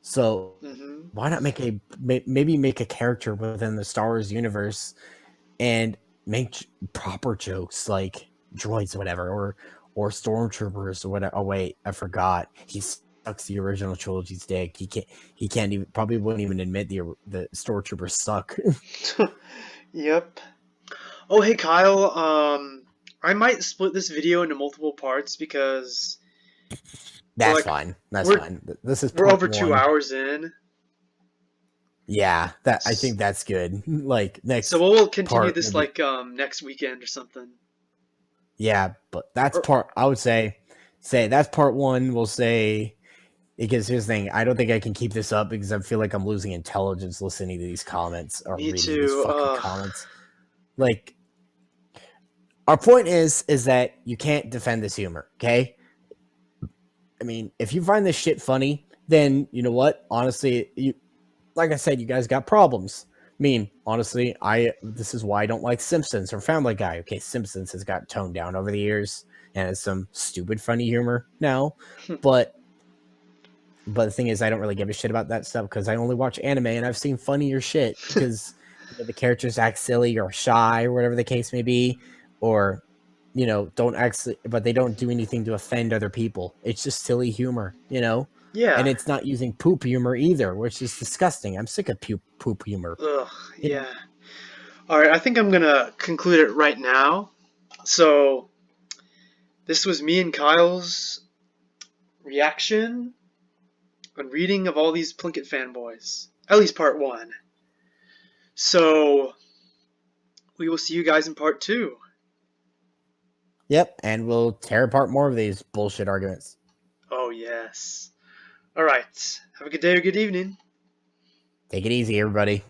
So Mm-hmm. why not maybe make a character within the Star Wars universe and make proper jokes like droids or whatever, or stormtroopers or whatever. Oh wait, I forgot. He sucks the original trilogy's dick. He can't even probably wouldn't even admit the stormtroopers suck. Yep. Oh, hey Kyle. I might split this video into multiple parts because we're That's like fine. That's we're fine. This is we're part over two one. hours in. Yeah, that I think that's good. Like So next we'll continue part will this be like next weekend or something. yeah, but that's Or part I would say say that's part one. We'll say, because here's the thing, I don't think I can keep this up because I feel like I'm losing intelligence listening to these comments or Me reading these too. fucking comments. Like, our point is that you can't defend this humor, okay? I mean, if you find this shit funny, then you know what? Honestly, you, like I said, you guys got problems. I mean, honestly, this is why I don't like Simpsons or Family Guy. Okay, Simpsons has got toned down over the years and has some stupid funny humor now, but the thing is, I don't really give a shit about that stuff because I only watch anime and I've seen funnier shit because the characters act silly or shy or whatever the case may be, or don't actually, but they don't do anything to offend other people. It's just silly humor, Yeah. and it's not using poop humor either, which is disgusting. I'm sick of poop humor. Ugh. Yeah. All right. I think I'm gonna conclude it right now. So this was me and Kyle's reaction and reading of all these Plinkett fanboys. At least part one. So we will see you guys in part two. Yep, and we'll tear apart more of these bullshit arguments. Oh, yes. All right. Have a good day or good evening. Take it easy, everybody.